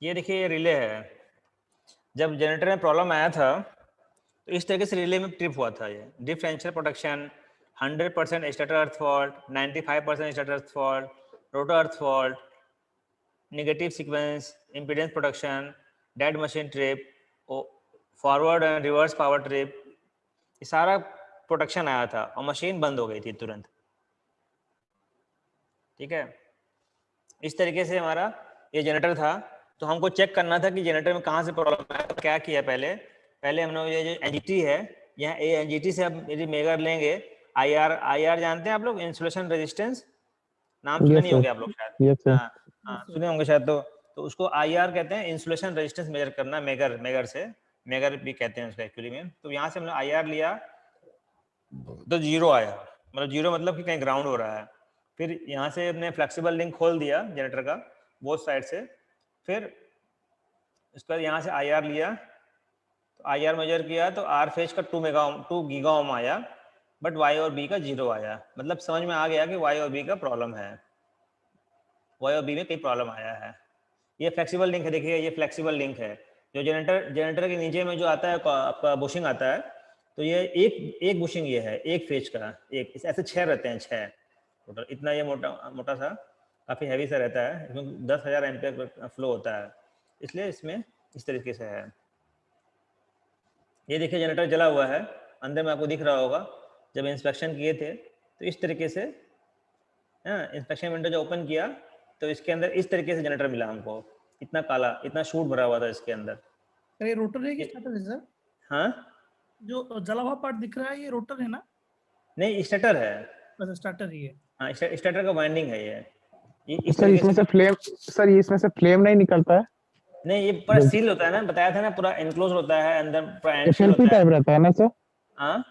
ये देखिए ये रिले है। जब जनरेटर में प्रॉब्लम आया था तो इस तरीके से रिले में ट्रिप हुआ था। ये differential protection 100% stator earth fault, 95% stator earth fault, rotor earth fault, negative sequence, impedance protection, dead machine trip, forward and reverse power trip, ये सारा प्रोटेक्शन आया था और मशीन बंद हो गई थी तुरंत। ठीक है, इस तरीके से हमारा ये जनरेटर था। तो हमको चेक करना था कि जनरेटर में कहाँ से प्रॉब्लम आया। तो क्या किया, पहले हम लोग ये जो एनजीटी है, यहाँ ए एनजीटी से अब यदि मेगर लेंगे, आईआर जानते हैं आप लोग, इंसुलेशन रेजिस्टेंस, नाम सुने नहीं होंगे आप लोग शायद। हाँ सुने होंगे शायद। तो उसको आईआर कहते हैं, इंसुलेशन रेजिस्टेंस मेजर करना, मेगर से, मेगर भी कहते हैं उसका एक्चुअली में। तो यहाँ से हमने आईआर लिया तो जीरो आया, मतलब जीरो मतलब कि कहीं ग्राउंड हो रहा है। फिर यहाँ से हमने फ्लेक्सिबल लिंक खोल दिया जनरेटर का बोथ साइड से, फिर उसके बाद यहाँ से IR लिया, तो IR मेजर किया तो R फेज का 2 गीगा ओम आया, बट Y और B का जीरो आया। मतलब समझ में आ गया कि Y और B का प्रॉब्लम है, Y और B में कई प्रॉब्लम आया है। ये फ्लेक्सिबल लिंक है, देखिए ये फ्लेक्सिबल लिंक है। जो जनरेटर के नीचे में जो आता है आपका बुशिंग आता है, तो ये एक बुशिंग ये है, एक फेज का, एक ऐसे 6 रहते हैं, 6 टोटल। इतना ये मोटा सा काफ़ी हैवी सा रहता है, इसमें 10,000 एम्पीयर फ्लो होता है, इसलिए इसमें इस तरीके से है। ये देखिए जनरेटर जला हुआ है, अंदर में आपको दिख रहा होगा। जब इंस्पेक्शन किए थे तो इस तरीके से, इंस्पेक्शन विंडो जो ओपन किया तो इसके अंदर इस तरीके से जनरेटर मिला हमको, इतना काला, इतना शूट भरा हुआ था इसके अंदर। ये रोटर है कि स्टार्टर है सर? हाँ, जो जला हुआ पार्ट दिख रहा है ये रोटर है ना? नहीं स्टार्टर है। अच्छा, स्टार्टर ही है। हाँ, स्टार्टर का वाइंडिंग है ये इस सर तरीके इसमें से। से फ्लेम, सर इसमें से फ्लेम नहीं निकलता है? नहीं, ये पूरा सील होता है ना, बताया था ना, पूरा एनक्लोज होता है, अंदर पूरा एंड सील FLP होता है। टाइप रहता है ना सर? हाँ,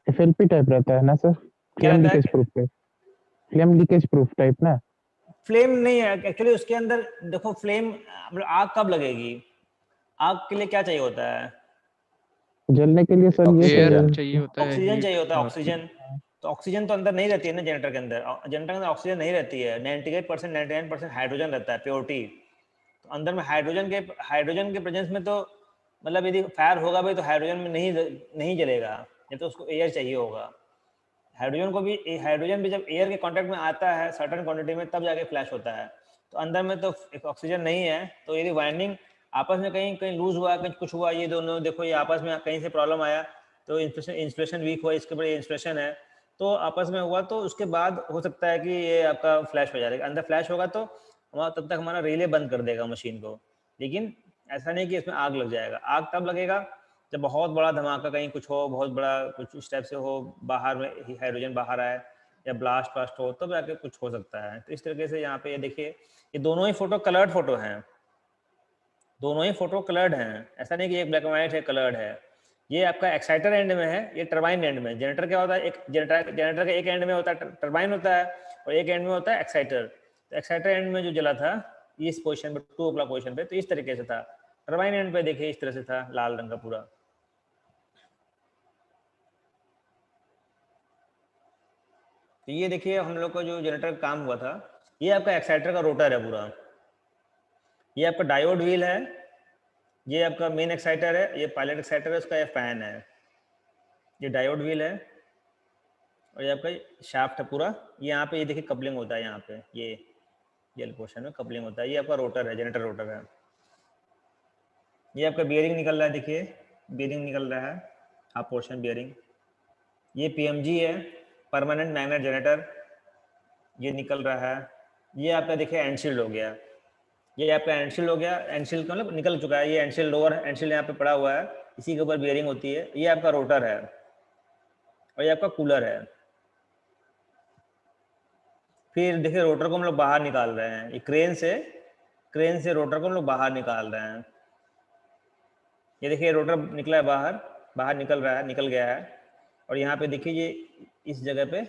FLP टाइप रहता है ना सर? क्या फ्लेम रहता है? Leakage proof type, flame leakage proof type ना? फ्लेम नहीं है एक्चुअली उसके अंदर। देखो फ्लेम मतलब आग कब लगेगी, आग के लिए क्या चाहिए होता है? जलने के लिए सर ये एयर चाहिए, चाहिए होता है, ऑक्सीजन हीट चाहिए होता है, और ऑक्सीजन। तो ऑक्सीजन तो अंदर नहीं रहती है ना जनरेटर के अंदर, जनरेटर के अंदर ऑक्सीजन नहीं रहती है। 98% 99% हाइड्रोजन रहता है, प्योरिटी। तो अंदर में हाइड्रोजन के प्रेजेंस में तो मतलब यदि फायर होगा भाई तो हाइड्रोजन में नहीं जलेगा, या तो उसको एयर चाहिए होगा। हाइड्रोजन भी जब एयर के कांटेक्ट में आता है सर्टेन क्वांटिटी में, तब जाके फ्लैश होता है। तो अंदर में तो एक ऑक्सीजन नहीं है, तो यदि वाइंडिंग आपस में कहीं लूज हुआ, कहीं कुछ हुआ, ये दोनों देखो ये आपस में कहीं से प्रॉब्लम आया, तो इंसुलेशन वीक हुआ, इसके ऊपर इंसुलेशन है, तो आपस में हुआ, तो उसके बाद हो सकता है कि ये आपका फ्लैश हो जाएगा। अंदर फ्लैश होगा तो तब तक हमारा रिले बंद कर देगा मशीन को। लेकिन ऐसा नहीं कि इसमें आग लग जाएगा। आग तब लगेगा जब बहुत बड़ा धमाका कहीं कुछ हो, बहुत बड़ा कुछ इस टाइप से हो, बाहर में हाइड्रोजन बाहर आए या ब्लास्ट हो, तब जाके कुछ हो सकता है। तो इस तरीके से यहाँ पे ये देखिए, ये दोनों ही फोटो कलर्ड फोटो हैं, दोनों ही फोटो कलर्ड हैं, ऐसा नहीं कि एक ब्लैक एंड व्हाइट है, कलर्ड है। ये आपका एक्साइटर एंड में है, ये टरबाइन एंड में। जनरेटर क्या होता है, एक जनरेटर के एक एंड में होता है टरबाइन होता है, और एक एंड में होता है एक्साइटर। तो एक्साइटर एंड में जो जला था इस पोजीशन पे, 2 o'clock पोजीशन पे, तो इस तरीके से था। टरबाइन एंड पे देखिए इस तरह से था, लाल रंग का पूरा। तो ये देखिए हम लोग का जो जनरेटर का काम हुआ था, ये आपका एक्साइटर का रोटर है पूरा। ये आपका डायोड व्हील है, ये आपका मेन एक्साइटर है, ये पायलट एक्साइटर है, उसका ये फैन है, ये डायोड व्हील है, और ये आपका शाफ्ट है पूरा। ये यहाँ पे ये देखिए कपलिंग होता है, यहाँ पे ये पोर्शन में कपलिंग होता है। ये आपका रोटर है, जनरेटर रोटर है। ये आपका बियरिंग निकल रहा है, देखिए बियरिंग निकल रहा है, हाफ पोर्शन बियरिंग। ये PMG है, परमानेंट मैग्नेट जनरेटर, ये निकल रहा है। ये आपका देखिए एंडशील्ड हो गया, ये आपका एंडशील्ड हो गया, एंडशील्ड मतलब निकल चुका है। ये एंडशील्ड लोअर एंडशील्ड यहाँ पे पड़ा हुआ है, इसी के ऊपर बियरिंग होती है। ये आपका रोटर है, और ये आपका कूलर है। फिर देखिए रोटर को हम लोग बाहर निकाल रहे हैं, ये क्रेन से रोटर को हम लोग बाहर निकाल रहे हैं। ये देखिए रोटर निकला है बाहर निकल रहा है, निकल गया है। और यहाँ पे देखिए ये इस जगह पे,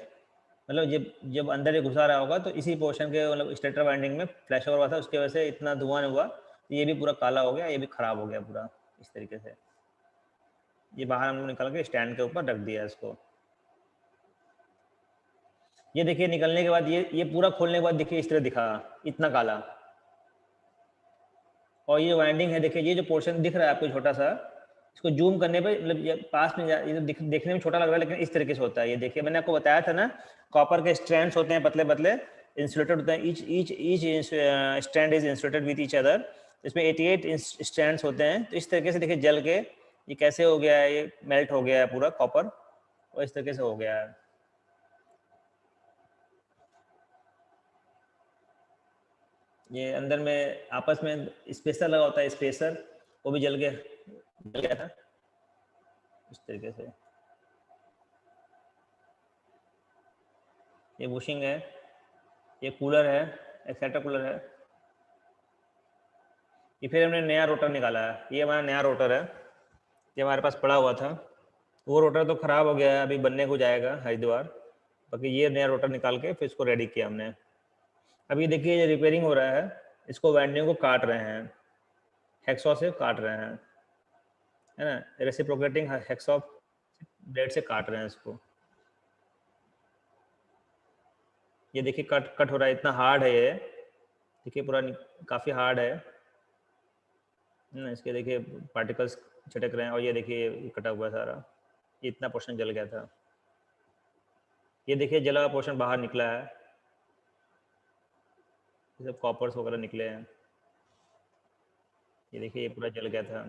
मतलब जब अंदर ये घुसा रहा होगा तो इसी पोर्शन के मतलब स्टेटर वाइंडिंग में फ्लैश ओवर हुआ था, उसकी वजह से इतना धुआं नहीं हुआ, तो ये भी पूरा काला हो गया, ये भी खराब हो गया पूरा इस तरीके से। ये बाहर हम लोग निकाल के स्टैंड के ऊपर रख दिया इसको। ये देखिए निकलने के बाद ये पूरा खोलने के बाद देखिए इस तरह दिखा, इतना काला। और ये वाइंडिंग है, देखिए ये जो पोर्शन दिख रहा है आपको छोटा सा, इसको जूम करने पे मतलब ये पास में ये तो देखने में छोटा लग रहा है, लेकिन इस तरीके से होता है। ये देखिए मैंने आपको बताया था ना, कॉपर के स्ट्रैंड्स होते हैं, पतले पतले इंसुलेटेड होते हैं, each strand is insulated with each other. इसमें 88 स्ट्रैंड्स होते हैं। तो इस तरीके से देखिए जल के ये कैसे हो गया है, ये मेल्ट हो गया है पूरा कॉपर, और इस तरीके से हो गया है। ये अंदर में आपस में स्पेसर लगा होता है, स्पेसर वो भी जल गया था इस तरीके से। ये बुशिंग है, ये कूलर है, एक्साइटर कूलर है। ये फिर हमने नया रोटर निकाला है, ये हमारा नया रोटर है, ये हमारे पास पड़ा हुआ था वो रोटर तो खराब हो गया है, अभी बनने को जाएगा हरिद्वार। बाकी ये नया रोटर निकाल के फिर इसको रेडी किया हमने। अभी देखिए ये रिपेयरिंग हो रहा है, इसको वाइंडिंग को काट रहे हैं, हैक्सॉ से काट रहे हैं, है ना, रेसिप्रोकेटिंग हैक्सॉ ब्लेड से काट रहे हैं इसको। ये देखिए कट हो रहा है, इतना हार्ड है ये, देखिए पूरा काफ़ी हार्ड है ना। इसके देखिए पार्टिकल्स छिटक रहे हैं, और ये देखिए ये कटा हुआ है सारा, ये इतना पोर्शन जल गया था। ये देखिए जला हुआ पोर्शन बाहर निकला है, ये सब कॉपर्स वगैरह निकले हैं। ये देखिए ये पूरा जल गया था।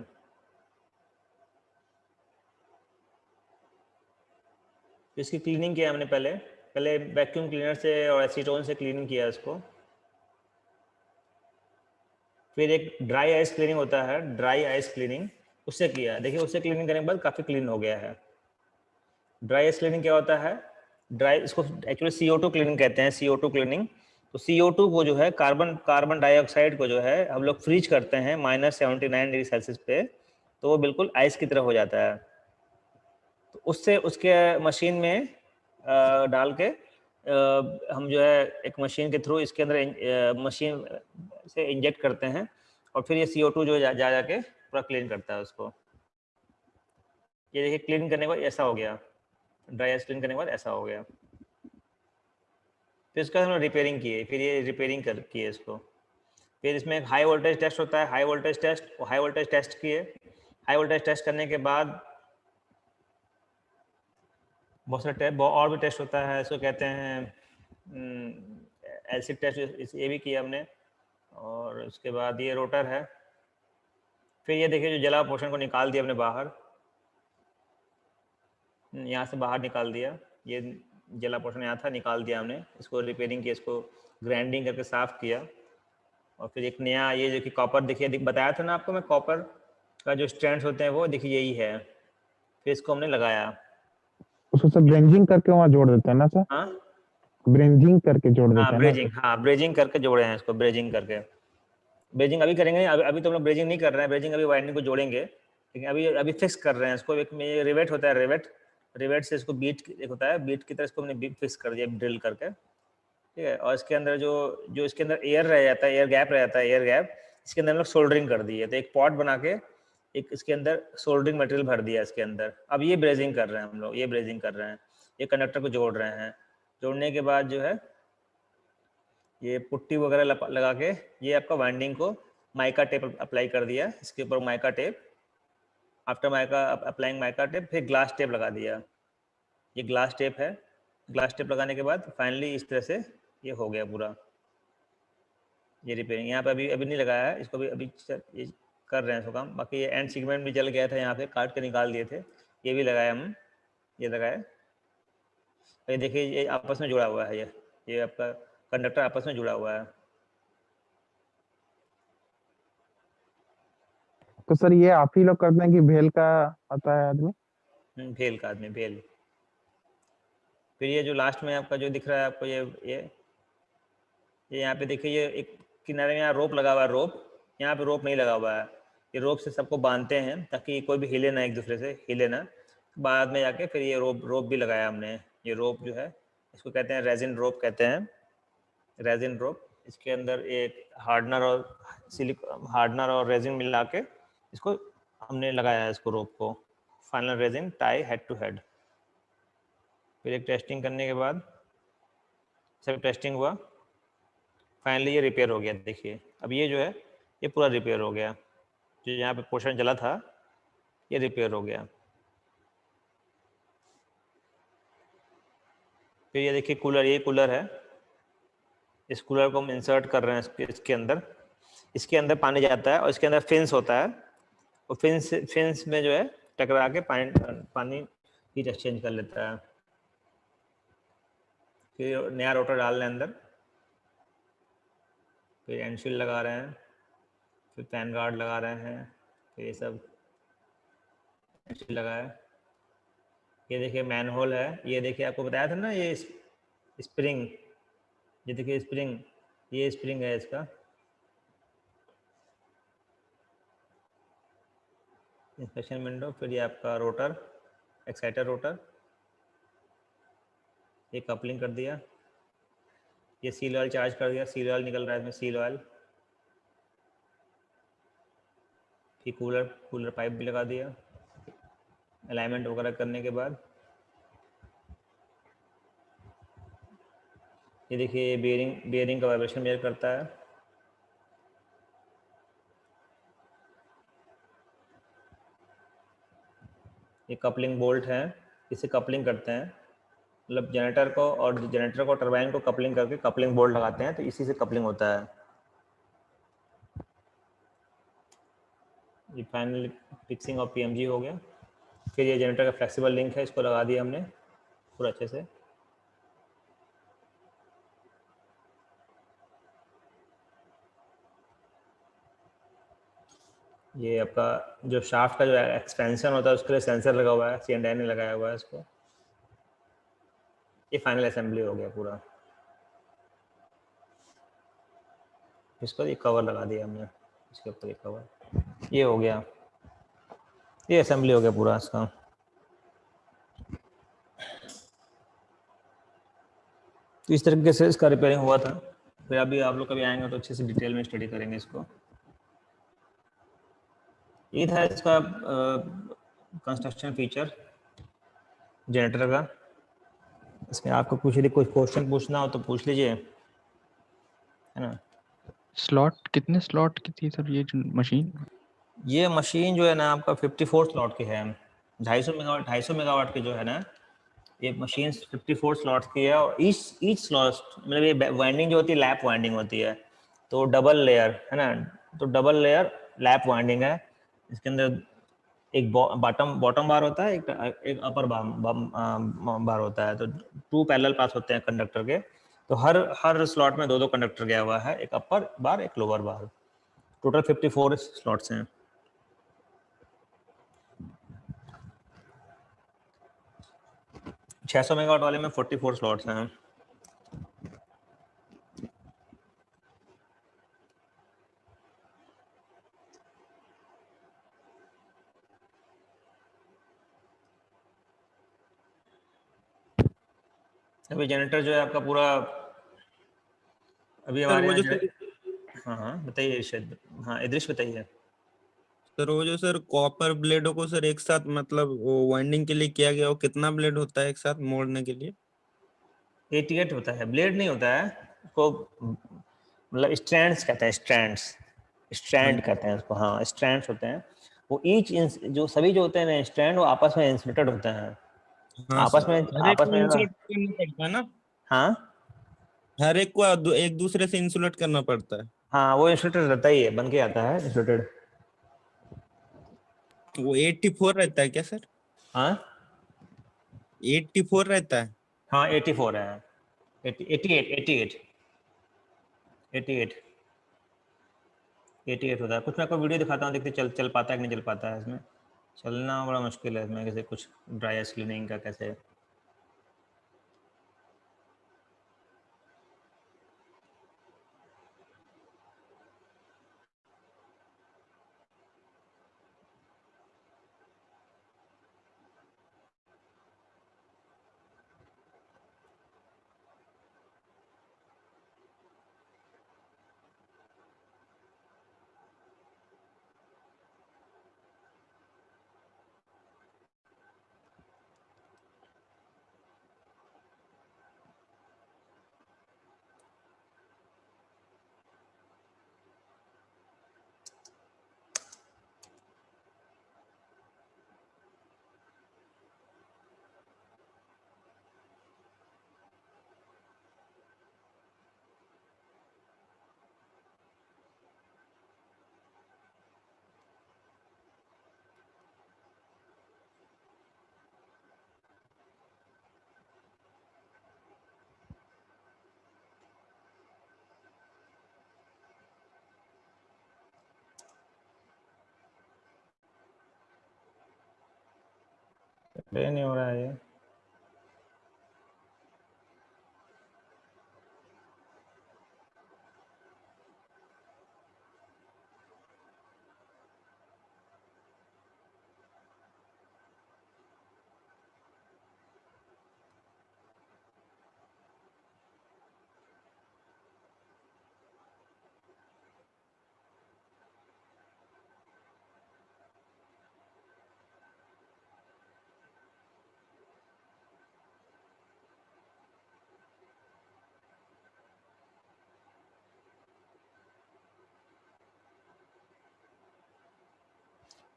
तो इसकी क्लीनिंग किया हमने पहले वैक्यूम क्लीनर से और एसीटोन से क्लीनिंग किया इसको। फिर एक ड्राई आइस क्लीनिंग होता है, ड्राई आइस क्लीनिंग, उससे किया। देखिए उससे क्लीनिंग करने के बाद काफ़ी क्लीन हो गया है। ड्राई आइस क्लीनिंग क्या होता है? ड्राई, इसको एक्चुअली CO2 क्लीनिंग कहते हैं, CO2 क्लीनिंग। तो CO2 को जो है कार्बन डाइऑक्साइड को जो है हम लोग फ्रीज करते हैं -79 डिग्री सेल्सियस पे, तो वो बिल्कुल आइस की तरह हो जाता है। तो उससे उसके मशीन में डाल के हम जो है एक मशीन के थ्रू इसके अंदर मशीन से इंजेक्ट करते हैं, और फिर ये CO2 जो जाके पूरा क्लीन करता है उसको। ये देखिए क्लीन करने के बाद ऐसा हो गया, ड्राई आइस क्लीन करने के बाद ऐसा हो गया। फिर इसका हमने रिपेयरिंग किए, फिर ये रिपेयरिंग किए इसको। फिर इसमें एक हाई वोल्टेज टेस्ट होता है, हाई वोल्टेज टेस्ट किए। हाई वोल्टेज टेस्ट करने के बाद बहुत सारे और भी टेस्ट होता है, इसको कहते हैं एसिड टेस्ट, ये भी किया हमने। और उसके बाद ये रोटर है। फिर ये देखिए जो जला पोर्शन को निकाल दिया हमने बाहर, यहाँ से बाहर निकाल दिया, ये जला पोर्शन यहाँ था, निकाल दिया हमने। इसको रिपेयरिंग किया, इसको ग्राइंडिंग करके साफ़ किया। और फिर एक नया ये जो कि कॉपर, देखिए बताया था ना आपको मैं, कॉपर का जो स्ट्रैंड्स होते हैं वो देखिए यही है। फिर इसको हमने लगाया, उसको सब ब्रेंजिंग करके वहाँ जोड़ देते हैं ना सर? हाँ ब्रेंजिंग करके जोड़ देते हैं ब्रेजिंग, ना? हाँ ब्रेजिंग करके जोड़े हैं इसको, ब्रेजिंग करके। ब्रेजिंग अभी करेंगे, अभी तो हम लोग ब्रेजिंग नहीं कर रहे हैं, ब्रेजिंग अभी वाइंडिंग को जोड़ेंगे, लेकिन अभी फिक्स कर रहे हैं इसको। एक में रिवेट होता है, रिवेट से इसको बीट एक होता है, बीट की तरह इसको हमने फिक्स कर दिया ड्रिल करके, ठीक है। और इसके अंदर जो इसके अंदर एयर रह जाता है, एयर गैप, इसके अंदर हम लोग सोल्डरिंग कर दिए। तो एक पॉट बना के एक इसके अंदर सोल्डरिंग मटेरियल भर दिया इसके अंदर। अब ये ब्रेजिंग कर रहे हैं हम लोग, ये ब्रेजिंग कर रहे हैं, ये कंडक्टर को जोड़ रहे हैं। जोड़ने के बाद जो है ये पुट्टी वगैरह लगा के ये आपका वाइंडिंग को माइका टेप अप्लाई कर दिया, इसके ऊपर mica tape. After mica applying mica tape, फिर ग्लास टेप लगा दिया। ये ग्लास टेप है, ग्लास टेप लगाने के बाद फाइनली इस तरह से ये हो गया पूरा ये रिपेयरिंग। यहाँ पे अभी नहीं लगाया है इसको, अभी ये कर रहे हैं इसको काम। बाकी ये एंड सेगमेंट भी जल गया था, यहाँ पे काट के निकाल दिए थे, ये भी लगाया हम, ये लगाया। ये देखिए ये आपस में जुड़ा हुआ है, ये आपका कंडक्टर आपस में जुड़ा हुआ है। तो सर ये आप ही लोग करते हैं कि भेल का आता है आदमी? भेल का आदमी, भेल। फिर ये जो लास्ट में आपका जो दिख रहा है आपको, ये यहाँ पे देखिए, ये एक किनारे में यहाँ रोप लगा हुआ है, रोप यहाँ पे रोप नहीं लगा हुआ है। ये रोप से सबको बांधते हैं ताकि कोई भी हिले ना, एक दूसरे से हिले ना। बाद में जाके फिर ये रोप भी लगाया हमने। ये रोप जो है इसको कहते हैं रेजिन रोप कहते हैं, रेजिन रोप। इसके अंदर एक हार्डनर और रेजिन मिला के इसको हमने लगाया है, इसको रोप को। Final resin tie head to head. फिर एक टेस्टिंग करने के बाद सब टेस्टिंग हुआ, फाइनली ये रिपेयर हो गया। देखिए अब ये जो है ये पूरा रिपेयर हो गया, जो यहाँ पे पोर्शन जला था ये रिपेयर हो गया। फिर ये देखिए कूलर, ये कूलर है, इस कूलर को हम इंसर्ट कर रहे हैं इसके अंदर। इसके अंदर पानी जाता है और इसके अंदर फिन्स होता है, और फिन्स में जो है टकरा के पानी हीट एक्सचेंज कर लेता है। फिर नया रोटर डाल रहे हैं अंदर, फिर एंडशील्ड लगा रहे हैं, फिर फैन गार्ड लगा रहे हैं, फिर ये सब एंडशील्ड लगाया। ये देखिए मैनहोल है, ये देखिए आपको बताया था ना ये स्प्रिंग, ये देखिए स्प्रिंग, ये स्प्रिंग है इसका। इंस्पेक्शन विंडो, फिर ये आपका रोटर, एक्साइटर रोटर, ये कपलिंग कर दिया, ये सील ऑयल चार्ज कर दिया, सील ऑयल निकल रहा है इसमें, सील ऑयल। फिर कूलर पाइप भी लगा दिया अलाइनमेंट वगैरह करने के बाद। ये देखिए बेयरिंग का वाइब्रेशन मेजर करता है। ये कपलिंग बोल्ट है, इसे कपलिंग करते हैं, मतलब जनरेटर को टरबाइन को कपलिंग करके कपलिंग बोल्ट लगाते हैं, तो इसी से कपलिंग होता है। ये फाइनल फिक्सिंग ऑफ पीएमजी हो गया। फिर ये जनरेटर का फ्लेक्सिबल लिंक है, इसको लगा दिया हमने पूरा अच्छे से। ये आपका जो शाफ्ट का जो एक्सपेंशन होता है उसके लिए सेंसर लगा हुआ है, C&I ने लगाया हुआ है इसको। ये फाइनल असेंबली हो गया पूरा। इसको ये कवर लगा दिया हमने, इसके ऊपर ये कवर, ये हो गया, ये असेंबली हो गया पूरा इसका। तो इस तरीके से इसका रिपेयरिंग हुआ था। फिर अभी आप लोग कभी आएंगे तो अच्छे से डिटेल में स्टडी करेंगे इसको। ये था इसका कंस्ट्रक्शन फीचर जनरेटर का। इसमें आपको कुछ यदि कोई क्वेश्चन पूछना हो तो पूछ लीजिए, है ना। स्लॉट कितने स्लॉट की थी सर ये मशीन? ये मशीन जो है ना आपका 54 स्लॉट की है, 250 मेगावाट की जो है ना ये मशीन 54 स्लॉट्स की है। और ईच स्लॉट मतलब ये वाइंडिंग जो होती है लैप वाइंडिंग होती है, तो डबल लेयर है ना, तो डबल लेयर लैप वाइंडिंग है। इसके अंदर एक बॉटम बार होता है, एक अपर बार होता है, तो 2 पैरेलल पास होते हैं कंडक्टर के। तो हर स्लॉट में 2 कंडक्टर गया हुआ है, एक अपर बार एक लोअर बार। टोटल 54 स्लॉट्स हैं। छह 600 मेगावाट वाले में 44 स्लॉट्स हैं। अभी जनरेटर जो है आपका पूरा अभी सर हमारे वो यहाँ जो जो है, हाँ बताइए इरशाद, हाँ इदरिश बताइए। सर वो जो सर कॉपर ब्लेडों को सर एक साथ मतलब वो वाइंडिंग के लिए किया गया, वो कितना ब्लेड होता है एक साथ मोड़ने के लिए? 88 होता है, ब्लेड नहीं होता है उसको, मतलब स्ट्रैंड्स कहते हैं, हाँ स्ट्रैंड कहते हैं उसको, हाँ स्ट्रैंड्स होते हैं। वो जो सभी जो होते हैं ना स्ट्रैंड, वो आपस में इंसुलेटेड होते हैं, हाँ आपस सर, में हर एक आपस को में इंसुलेट करना पड़ता है ना? हाँ हर एक को एक दूसरे से इंसुलेट करना पड़ता है। हाँ वो इंसुलेटेड रहता ही है, बन के आता है इंसुलेटेड। वो 84 रहता है क्या सर? हाँ 84 रहता है? हाँ 84 है, 88 होता है। कुछ मैं आपको वीडियो दिखाता हूँ, देखते चल पाता है कि नहीं चल पाता है। इसमें चलना बड़ा मुश्किल है इसमें, कैसे कुछ ड्राई आइस क्लीनिंग का कैसे। प्ले नहीं हो रहा है ये।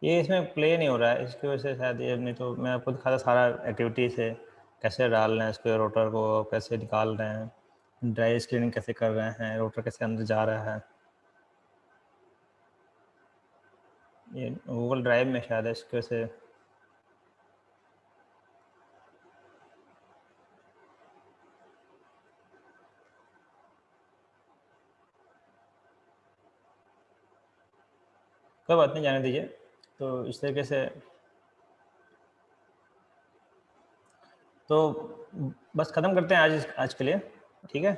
ये इसमें प्ले नहीं हो रहा है, इसकी वजह से शायद ये, नहीं तो मैं आपको दिखा था सारा एक्टिविटीज़ है, कैसे डाल रहे हैं इसके रोटर को, कैसे निकाल रहे हैं, ड्राई स्क्रीनिंग कैसे कर रहे हैं, रोटर कैसे अंदर जा रहा है। ये गूगल ड्राइव में शायद है, इसकी वजह से कोई बात नहीं, जाने दीजिए। तो इस तरीके से तो बस ख़त्म करते हैं आज के लिए, ठीक है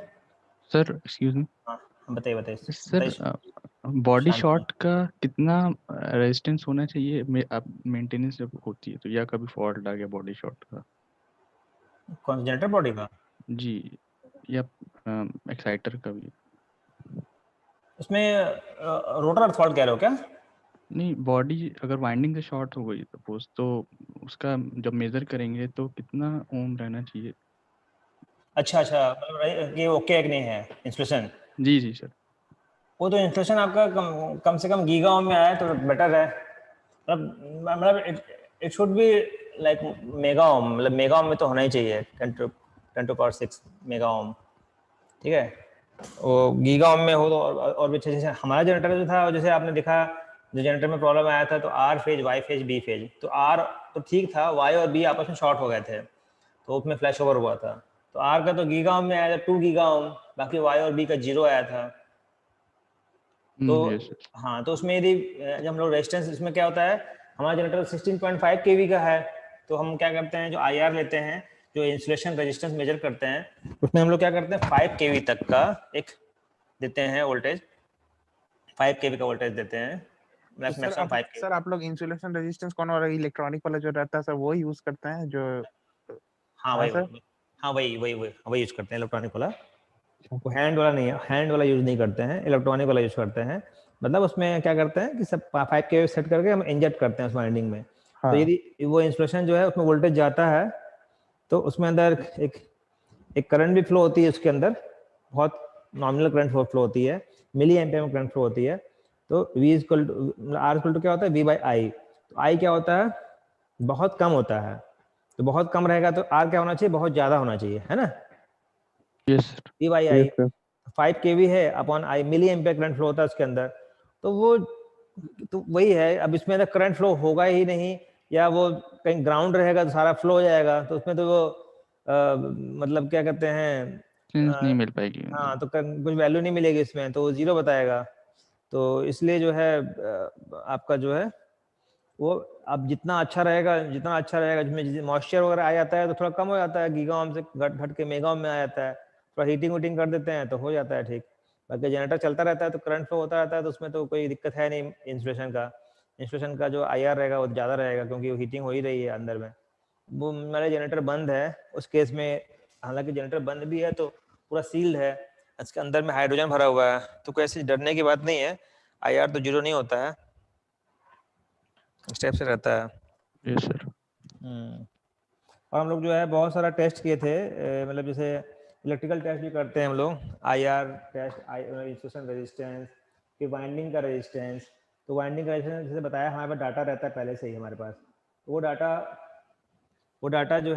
सर एक्सक्यूज मी हाँ बताइए बताइए सर, बताइए। बॉडी शांत शॉट का कितना रेजिस्टेंस होना चाहिए अब मेंटेनेंस जब होती है तो, या कभी फॉल्ट आ गया बॉडी शॉट का? कौन सा जनरेटर बॉडी का? जी, या एक्साइटर का भी? उसमें रोटर फॉल्ट कह रहे हो क्या? नहीं, बॉडी अगर वाइंडिंग से शॉर्ट हो गई सपोज, तो उसका जब मेजर करेंगे तो कितना ओम रहना चाहिए? अच्छा मतलब ये ओके एक नहीं है इंस्टॉलेशन? जी जी सर। वो तो इंस्टॉलेशन आपका कम से कम गीगा ओम में आया तो बेटर है। मतलब it should be like mega ohm, मतलब मेगा ओम में तो होना ही चाहिए, 10 to power 6 मेगा ओम, ठीक है। वो गीगा ओम में हो तो और भी अच्छे। जैसे हमारा जनरेटर जो था, जैसे आपने देखा जो जनरेटर में प्रॉब्लम आया था, तो R phase, Y phase, B phase, तो आर तो ठीक था, वाई और बी आपस में शॉर्ट हो गए थे, तो उसमें फ्लैश ओवर हुआ था। तो आर का तो गीगा ओम में आया था 2 गीगा ओम, बाकी वाई और बी का 0 आया था। तो यस सर। हाँ, तो उसमें यदि जब हम लोग रेजिस्टेंस, इसमें क्या होता है, हमारा जनरेटर 16.5 केवी का है, तो हम क्या करते हैं, जो आईआर लेते हैं, जो इंसुलेशन रेजिस्टेंस मेजर करते हैं, उसमें हम लोग क्या करते हैं 5 केवी तक का एक देते हैं वोल्टेज, 5 केवी का वोल्टेज देते हैं, मैक्सिमम 5 केवी। सर आप लोग इंसुलेशन रेजिस्टेंस कौन वाला, इलेक्ट्रॉनिक वाला जो रहता है सर, वो यूज करते हैं जो? हाँ हाँ वही सर। हाँ वही यूज करते हैं, इलेक्ट्रॉनिक वाला। वो हैंड वाला नहीं है, हैंड वाला यूज नहीं करते हैं, इलेक्ट्रॉनिक वाला यूज करते हैं। मतलब उसमें क्या करते हैं कि सब 5 के सेट करके हम इंजेक्ट करते हैं उस वाइंडिंग में। हाँ। तो यदि वो इंसुलेशन जो है उसमें वोल्टेज जाता है, तो उसमें अंदर एक करंट भी फ्लो होती है उसके अंदर, बहुत नॉमिनल करंट फ्लो होती है, मिली एम्पियर में करंट फ्लो होती है। तो V equal to R equal to क्या होता है, V/I। तो I क्या होता है, बहुत कम होता है। तो बहुत कम रहेगा तो R क्या होना चाहिए, बहुत ज्यादा होना चाहिए, है ना। Yes sir. V/I 5 kV है upon I, milli ampere current flow होता है उसके अंदर। तो वो तो वही है, अब इसमें अगर करंट फ्लो होगा ही नहीं, या वो कहीं ग्राउंड रहेगा तो सारा फ्लो हो जाएगा, तो उसमें तो वो मतलब क्या कहते हैं, सेंस नहीं मिल पाएगी। हाँ, तो कुछ वैल्यू नहीं मिलेगी इसमें, तो वो 0 बताएगा। तो इसलिए जो है आपका जो है वो अब जितना अच्छा रहेगा, जिसमें मॉइस्चर वगैरह आ जाता है तो थोड़ा कम हो जाता है, गीगा ओम से घट के मेगा ओम में आ जाता है, थोड़ा हीटिंग वीटिंग कर देते हैं तो हो जाता है ठीक। बाकी जनरेटर चलता रहता है तो करंट फ्लो होता रहता है, तो उसमें तो कोई दिक्कत है नहीं। इंस्टॉलेशन का जो आईआर रहेगा वो ज़्यादा रहेगा, क्योंकि वो हीटिंग हो ही रही है अंदर में। वो मेरा जनरेटर बंद है उस केस में, हालांकि जनरेटर बंद भी है तो पूरा सील्ड है, इसके अंदर में हाइड्रोजन भरा हुआ है, तो कोई ऐसी डरने की बात नहीं है। आईआर तो 0 नहीं होता है, स्टेप से रहता है। Yes sir. और हम लोग जो है बहुत सारा टेस्ट किए थे, मतलब जैसे इलेक्ट्रिकल टेस्ट भी करते हैं हम लोग, आईआर टेस्ट, इंसुलेशन रेजिस्टेंस, फिर वाइंडिंग का रेजिस्टेंस। तो वाइंडिंग का रेजिस्टेंस जैसे बताया, हमारे पास डाटा रहता है पहले से ही हमारे पास, तो वो डाटा जो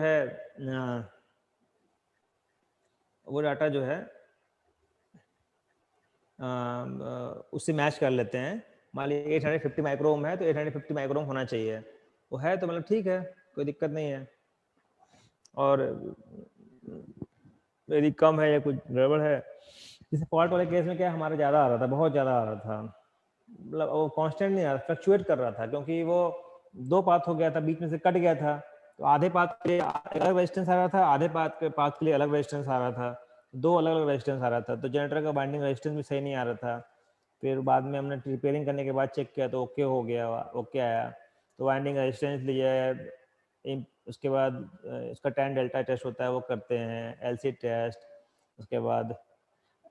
है उससे मैच कर लेते हैं। मान लीजिए 850 माइक्रो ओम है तो 850 माइक्रो ओम होना चाहिए, वो है तो मतलब ठीक है, कोई दिक्कत नहीं है। और यदि कम है या कुछ गड़बड़ है, जैसे फॉल्ट वाले केस में क्या हमारा ज़्यादा आ रहा था, बहुत ज़्यादा आ रहा था, मतलब वो कांस्टेंट नहीं आ रहा, फ्लक्चुएट कर रहा था, क्योंकि वो 2 पाथ हो गया था, बीच में से कट गया था। तो आधे पाथ के लिए अलग रेजिस्टेंस आ रहा था, आधे पाथ के लिए अलग रेजिस्टेंस आ रहा था, 2 अलग अलग रेजिस्टेंस आ रहा था। तो जनरेटर का बाइंडिंग रेजिस्टेंस भी सही नहीं आ रहा था। फिर बाद में हमने रिपेयरिंग करने के बाद चेक किया तो ओके हो गया, ओके आया। तो वाइंडिंग रेजिस्टेंस लिए, उसके बाद इसका टैन डेल्टा टेस्ट होता है वो करते हैं, एलसी टेस्ट, उसके बाद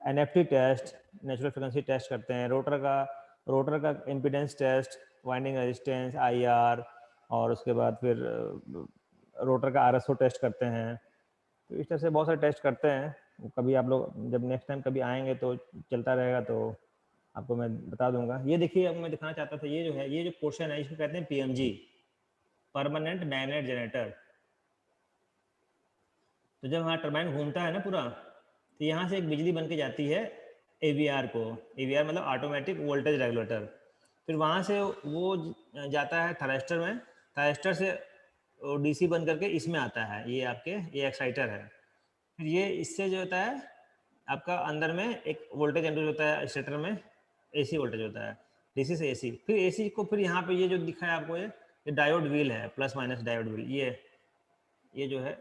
NFT test, natural frequency test करते हैं, रोटर का impedance test, winding resistance, IR, और उसके बाद फिर रोटर का आरएसओ टेस्ट करते हैं। तो इस तरह से बहुत सारे टेस्ट करते हैं। कभी आप लोग जब नेक्स्ट टाइम कभी आएंगे तो चलता रहेगा, तो आपको मैं बता दूंगा। ये देखिए, अब मैं दिखाना चाहता था, ये जो है, ये जो पोर्शन है इसको कहते हैं पीएमजी, परमानेंट मैग्नेट जनरेटर। तो जब हमारा टरबाइन घूमता है ना पूरा, तो यहाँ से एक बिजली बन के जाती है एवीआर को। एवीआर मतलब ऑटोमेटिक वोल्टेज रेगुलेटर। फिर वहाँ से वो जाता है थर्स्टर में, थर्स्टर से डीसी बन करके इसमें आता है, ये आपके ये एक्साइटर है। फिर ये इससे जो होता है आपका अंदर में एक वोल्टेज इंड्यूस होता है, एक्साइटर में एसी वोल्टेज होता है, डीसी से एसी। फिर एसी को फिर यहाँ पे ये जो दिखा है आपको, ये डायोड व्हील है, प्लस माइनस डायोड व्हील। ये जो है,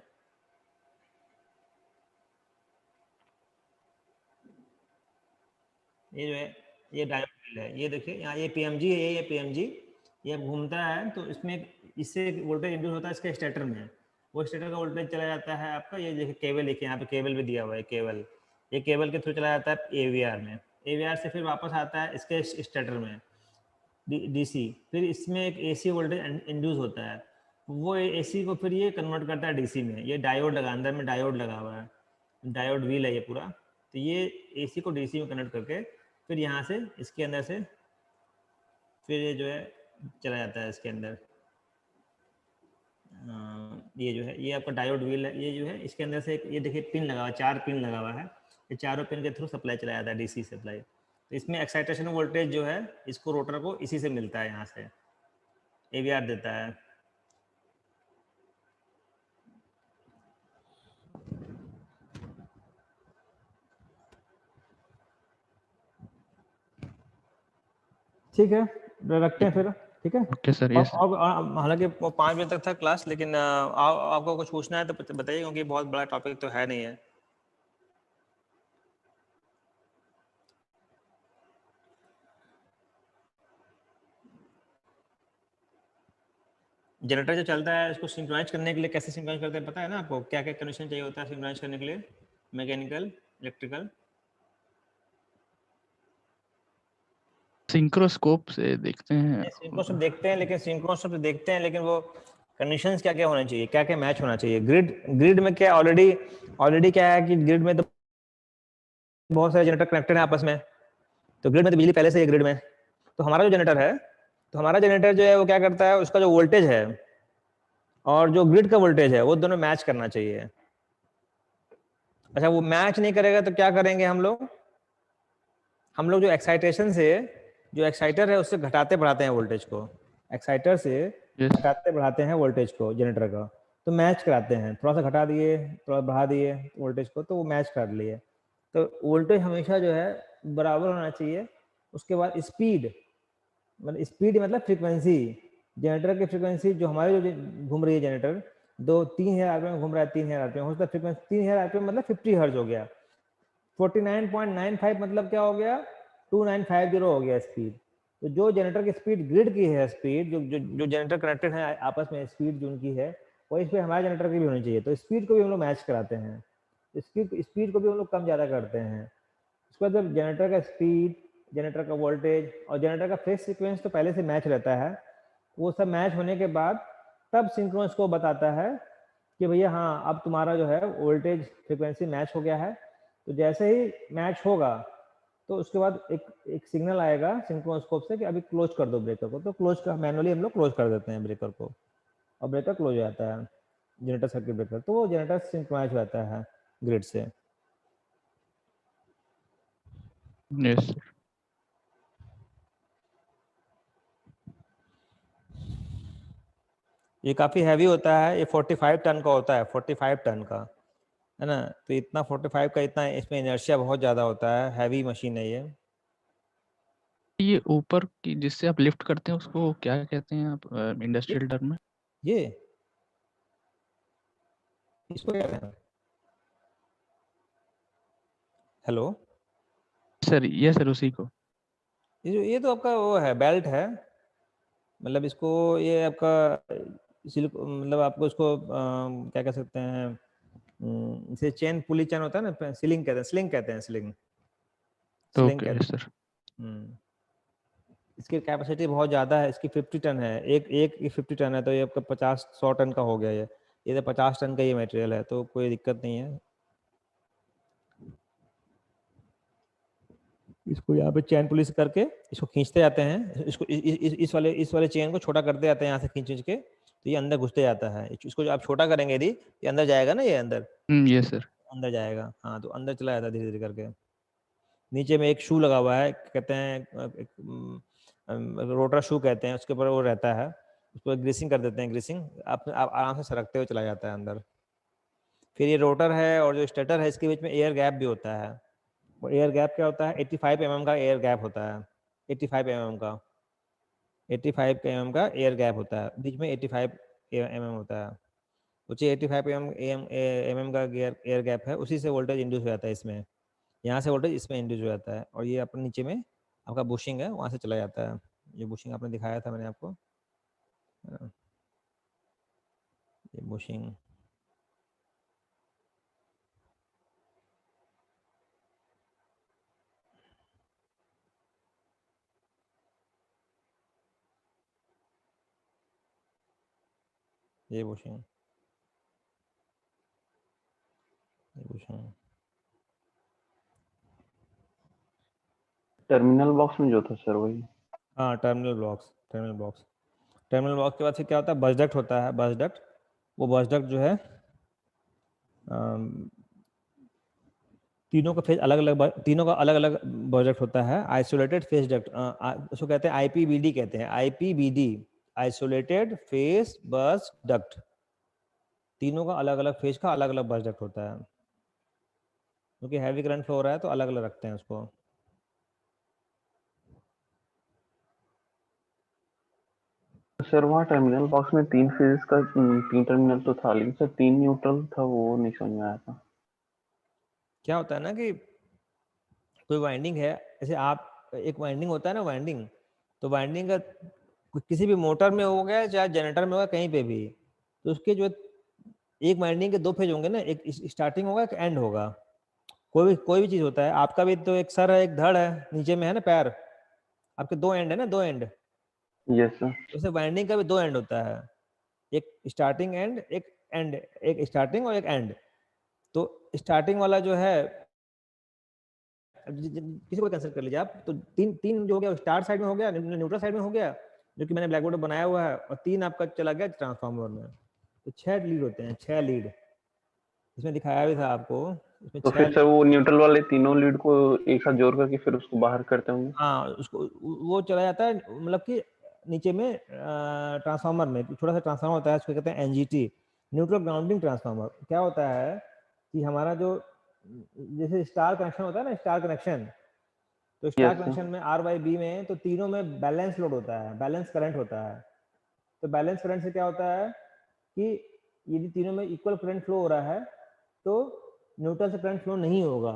ये जो है ये डायोड व्हील है। ये देखिए यहाँ ये पीएमजी है, ये पीएमजी, ये घूमता है तो इसमें इससे वोल्टेज इंड्यूस होता है इसके स्टेटर में। वो स्टेटर का वोल्टेज चला जाता है आपका, ये देखिए केबल, देखिए यहाँ पे केबल भी दिया हुआ है, केबल, ये केबल के थ्रू चला जाता है एवीआर में। एवीआर से फिर वापस आता है इसके स्टेटर में डीसी। फिर इसमें एक एसी वोल्टेज इंड्यूस होता है, वो एसी को फिर ये कन्वर्ट करता है डीसी में। ये डायोड लगा, अंदर में डायोड लगा हुआ है, डायोड व्हील है ये पूरा। तो ये एसी को डीसी में कन्वर्ट करके फिर यहाँ से इसके अंदर से फिर ये जो है चला जाता है इसके अंदर। ये जो है ये आपका डायोड व्हील है, ये जो है इसके अंदर से एक, ये देखिए पिन लगा हुआ है, 4 पिन लगा हुआ है, ये चारों पिन के थ्रू सप्लाई चला जाता है, डीसी सप्लाई। तो इसमें एक्साइटेशन वोल्टेज जो है इसको रोटर को इसी से मिलता है, यहाँ से एवीआर देता है। ठीक है, रखते हैं फिर, ठीक है। Okay sir, yes sir. और हालांकि 5 बजे तक था क्लास, लेकिन आपको कुछ पूछना है तो बताइए, क्योंकि बहुत बड़ा टॉपिक तो है नहीं है। जनरेटर जो चलता है इसको सिंक्रोनाइज करने के लिए कैसे सिंक्रोनाइज करते हैं पता है ना आपको? क्या क्या कंडीशन चाहिए होता है सिंक्रोनाइज करने के लिए? मैकेनिकल, इलेक्ट्रिकल, सिंक्रोस्कोप से देखते हैं। सिंक्रोस्कोप देखते हैं, लेकिन सिंक्रोस्कोप से देखते हैं, लेकिन वो कंडीशंस क्या क्या होना चाहिए, क्या क्या मैच होना चाहिए? ग्रिड में क्या ऑलरेडी क्या है कि ग्रिड में तो बहुत सारे जनरेटर कनेक्टेड है आपस में, तो ग्रिड में तो बिजली पहले से ही ग्रिड में। तो हमारा जो जनरेटर है, तो हमारा जनरेटर जो है वो क्या करता है, उसका जो वोल्टेज है और जो ग्रिड का वोल्टेज है वो दोनों मैच करना चाहिए। अच्छा, वो मैच नहीं करेगा तो क्या करेंगे हम लोग जो एक्साइटेशन से, जो एक्साइटर है उससे घटाते बढ़ाते हैं वोल्टेज को, एक्साइटर से घटाते बढ़ाते हैं वोल्टेज को जनरेटर का, तो मैच कराते हैं। थोड़ा सा घटा दिए, थोड़ा बढ़ा दिए वोल्टेज को, तो वो मैच कर लिए। तो वोल्टेज हमेशा जो है बराबर होना चाहिए। उसके बाद स्पीड, मतलब फ्रीक्वेंसी, जनरेटर की फ्रीक्वेंसी जो हमारे जो घूम रही है जनरेटर 3,000 आरपीएम में घूम रहा है, 3,000 आरपीएम हो सकता है फ्रीक्वेंसी 3,000 आरपीएम मतलब 50 हर्ट्ज हो गया, 49.95 मतलब क्या हो गया, 2950 हो गया स्पीड। तो जो जनरेटर की स्पीड ग्रिड की है, स्पीड जो जनरेटर कनेक्टेड है आपस में, स्पीड जो उनकी है वही स्पीड हमारे जनरेटर की भी होनी चाहिए। तो स्पीड को भी हम लोग मैच कराते हैं, स्पीड को भी हम लोग कम ज़्यादा करते हैं। उसके बाद जब जनरेटर का स्पीड, जनरेटर का वोल्टेज और जनरेटर का फेज सीक्वेंस तो पहले से मैच रहता है, वो सब मैच होने के बाद तब सिंक्रोनस को बताता है कि भैया हाँ अब तुम्हारा जो है वोल्टेज फ्रीक्वेंसी मैच हो गया है। तो जैसे ही मैच होगा तो उसके बाद एक सिग्नल आएगा सिंक्रोनोस्कोप से कि अभी क्लोज कर दो ब्रेकर को। तो क्लोज का मैनुअली हम लोग क्लोज कर देते हैं ब्रेकर को, और ब्रेकर क्लोज हो जाता है जनरेटर सर्किट ब्रेकर। तो वो जनरेटर सिंक्रोनाइज हो जाता है ग्रिड से। यस। ये काफ़ी हैवी होता है, ये 45 टन का होता है, 45 टन का है ना। तो इतना 45 का, इतना इसमें इनर्शिया बहुत ज़्यादा होता है, हैवी मशीन है ये। ये ऊपर की जिससे आप लिफ्ट करते हैं उसको क्या कहते हैं आप इंडस्ट्रियल टर्म में? ये इसको क्या कहते हैं? हेलो सर ये सर उसी को। ये तो आपका वो है, बेल्ट है, मतलब इसको ये आपका मतलब आपको इसको क्या कह सकते हैं, इसे चेन, पुली चेन होता है ना, स्लिंग कहते हैं, स्लिंग कहते हैं, स्लिंग ओके कहते सर। हैं। इसकी कैपेसिटी बहुत ज़्यादा है, इसकी 50 टन है, एक 50 टन है, तो ये आपका 50-100 टन का हो गया। ये तो 50 टन का ये मटेरियल है, तो कोई दिक्कत नहीं है। इसको यहाँ पे चैन पुलिस करके इसको खींचते जाते हैं, इसको इस वाले चेन को छोटा करते जाते हैं यहाँ से खींच के, तो ये अंदर घुसते जाता है। इसको जो आप छोटा करेंगे यदि, ये अंदर जाएगा ना, ये अंदर यस सर। अंदर जाएगा। हाँ, तो अंदर चला जाता है धीरे धीरे करके। नीचे में एक शू लगा हुआ है, कहते हैं रोटर शू कहते हैं, उसके ऊपर वो रहता है, उसको ग्रीसिंग कर देते हैं। ग्रीसिंग आप आराम से सरकते हुए चला जाता है अंदर। फिर ये रोटर है और जो स्टेटर है, इसके बीच में एयर गैप भी होता है। और एयर गैप क्या होता है? 85 mm का एयर गैप होता है। 85 mm का 85 mm का एयर गैप होता है, बीच में 85 mm होता है। सोचिए 85 mm का एयर गैप है, उसी से वोल्टेज इंड्यूस हो जाता है इसमें, यहाँ से वोल्टेज इसमें इंड्यूस हो जाता है। और ये अपने नीचे में आपका बुशिंग है, वहाँ से चला जाता है। ये बुशिंग आपने दिखाया था मैंने आपको, ये बुशिंग। ये बुशिंग, ये बुशिंग। टर्मिनल बॉक्स में जो था सर वही। हाँ, टर्मिनल ब्लॉक्स। टर्मिनल बॉक्स के बाद फिर क्या होता है? बस डक्ट होता है। बस डक्ट, वो बस डक्ट जो है तीनों का फेज अलग अलग, तीनों का अलग अलग बस डक्ट होता है। आइसोलेटेड फेज डक्ट, उसको कहते हैं आईपीबीडी कहते हैं। आईपीबीडी, आइसोलेटेड फेज बस डक्ट। तीनों का अलग अलग फेज का अलग अलग बस डक्ट होता है, क्योंकि हैवी करंट फ्लो हो रहा है तो अलग अलग रखते हैं उसको। सर वहाँ टर्मिनल बॉक्स में 3 फेजेस का 3 टर्मिनल तो था, लेकिन सर 3 न्यूट्रल था, वो नहीं समझ में आया था। क्या होता है ना कि कोई वाइंडिंग है, जैसे आप एक वाइंडिंग होता है ना, वाइंडिंग, तो वाइंडिंग का किसी भी मोटर में हो गया चाहे जनरेटर में होगा, कहीं पे भी, तो उसके जो एक वाइंडिंग के 2 फेज होंगे ना, एक स्टार्टिंग होगा, एक एंड होगा। कोई भी चीज होता है, आपका भी तो एक सर है, एक धड़ है, नीचे में है ना पैर, आपके 2 एंड है ना, 2 एंड। Yes sir. जैसे वाइंडिंग का भी 2 एंड होता है, एक स्टार्टिंग एंड, एक एंड, एक स्टार्टिंग और एक एंड। तो स्टार्टिंग वाला जो है, किसी को कैंसिल कर लीजिए आप, तो तीन जो हो गया स्टार्ट साइड में हो गया, न्यूट्रल साइड में हो गया, जो कि मैंने ब्लैक बोर्ड बनाया हुआ है, और 3 आपका चला गया ट्रांसफार्मर में। तो 6 लीड होते हैं, 6 लीड इसमें दिखाया भी था आपको। इसमें तो फिर सर वो न्यूट्रल वाले तीनों लीड को एक साथ जोड़ करके फिर उसको बाहर करते होंगे। हाँ, उसको वो चला जाता है, मतलब कि नीचे में ट्रांसफार्मर में छोटा सा ट्रांसफार्मर होता है, उसको कहते हैं एनजीटी, न्यूट्रल ग्राउंडिंग ट्रांसफार्मर। क्या होता है कि हमारा जो जैसे स्टार कनेक्शन होता है ना, स्टार कनेक्शन, तो स्टार Yes, कनेक्शन में आर बाई बी में, तो तीनों में बैलेंस लोड होता है, बैलेंस करंट होता है। तो बैलेंस करंट से क्या होता है कि यदि तीनों में इक्वल करंट फ्लो हो रहा है तो न्यूट्रल से करंट फ्लो नहीं होगा।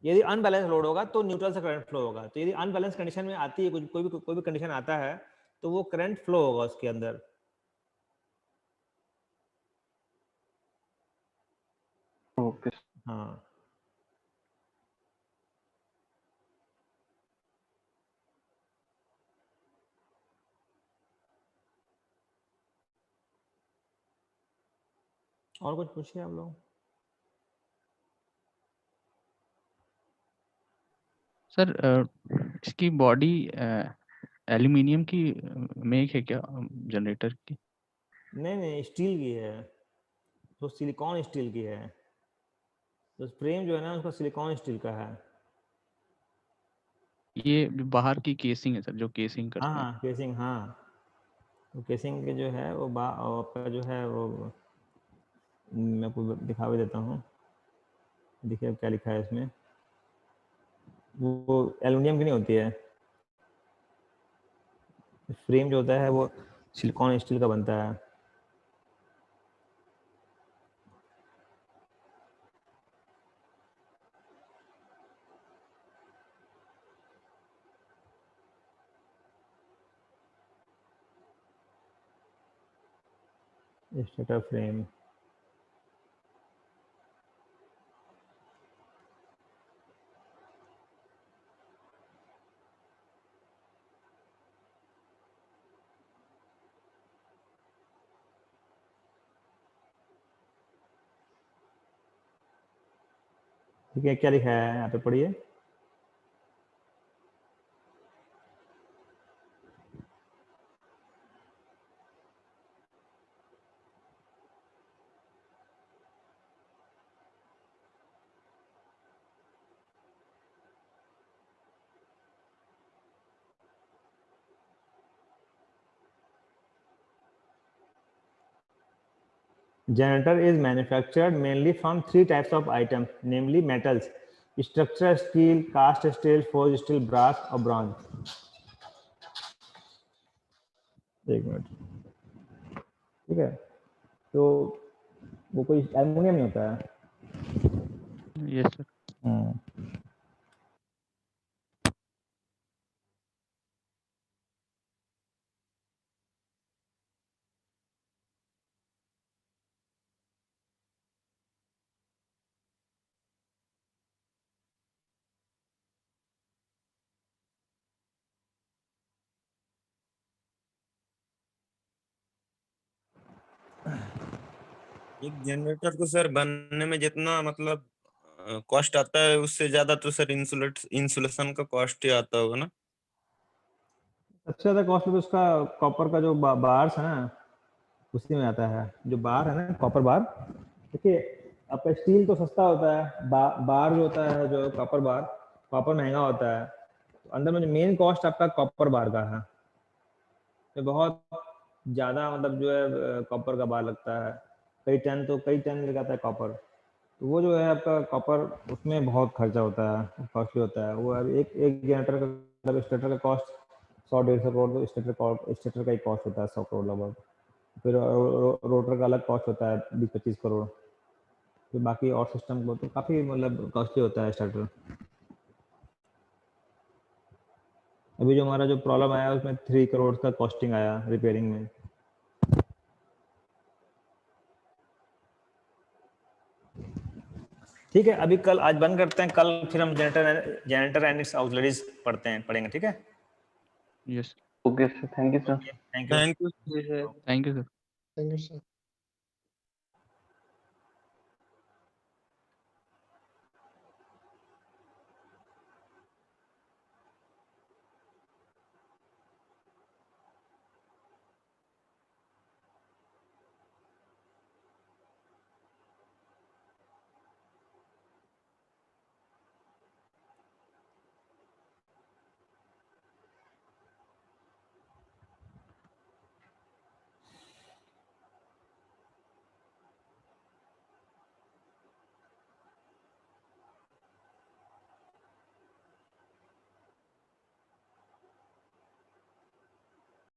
यदि अनबैलेंस लोड होगा तो न्यूट्रल से करंट फ्लो होगा। तो यदि अनबैलेंस कंडीशन में आती है, कोई भी कंडीशन आता है, तो वो करंट फ्लो होगा उसके अंदर। ओके। हाँ, और कुछ पूछिए आप लोग। सर इसकी बॉडी एल्यूमिनियम की मेक है क्या जनरेटर की? नहीं, स्टील की है, तो सिलिकॉन स्टील की है। तो फ्रेम जो है ना, उसका सिलिकॉन स्टील का है। ये बाहर की केसिंग है सर, जो केसिंग करते हैं। हाँ, केसिंग, हाँ, तो केसिंग के जो है वो आपका जो है वो, मैं आपको दिखा भी देता हूँ। देखिए अब क्या लिखा है इसमें, वो एल्युमिनियम की नहीं होती है। फ्रेम जो होता है वो सिलिकॉन स्टील का बनता है। स्टेटर फ्रेम, ठीक है, क्या लिखा है यहाँ पे पढ़िए। Generator is manufactured mainly from 3 types of items, namely metals: structural steel, cast steel, forged steel, brass और bronze. एक मिनट, ठीक है, तो वो कोई एल्युमिनियम नहीं होता है. Yes sir. एक जनरेटर को सर बनने में जितना मतलब कॉस्ट आता है उससे ज्यादा तो सर इंसुलेशन का कॉस्ट ही आता होगा ना. सबसे ज्यादा कॉस्ट तो उसका कॉपर का जो बार्स है ना, उसी में आता है. जो बार है ना, कॉपर बार, देखिए आपका स्टील तो सस्ता होता है, बार जो होता है, जो कॉपर बार, कॉपर महंगा होता है. तो अंदर में जो मेन कॉस्ट आपका कॉपर बार का है, तो बहुत ज्यादा मतलब जो है कॉपर का बार लगता है. कई टन लग जाता है कॉपर. तो वो जो है आपका कॉपर, उसमें बहुत खर्चा होता है, कॉस्टली होता है वो. एक जनरेटर का मतलब स्टार्टर का कॉस्ट 100-150 करोड़, तो स्टार्टर का ही कॉस्ट होता है 100 करोड़ लगभग. फिर रोटर का अलग कॉस्ट होता है 20-25 करोड़. फिर बाकी और सिस्टम को तो काफ़ी मतलब कॉस्टली होता है स्टार्टर. अभी जो हमारा जो प्रॉब्लम आया उसमें 3 करोड़ का कॉस्टिंग आया रिपेयरिंग में. ठीक है, अभी कल आज बंद करते हैं, कल फिर हम जनरेटर एंड इट्स ऑक्सिलरीज पढ़ेंगे. ठीक है. Yes. Okay sir, thank you sir. Thank you. Thank you. Thank you sir. Thank you sir.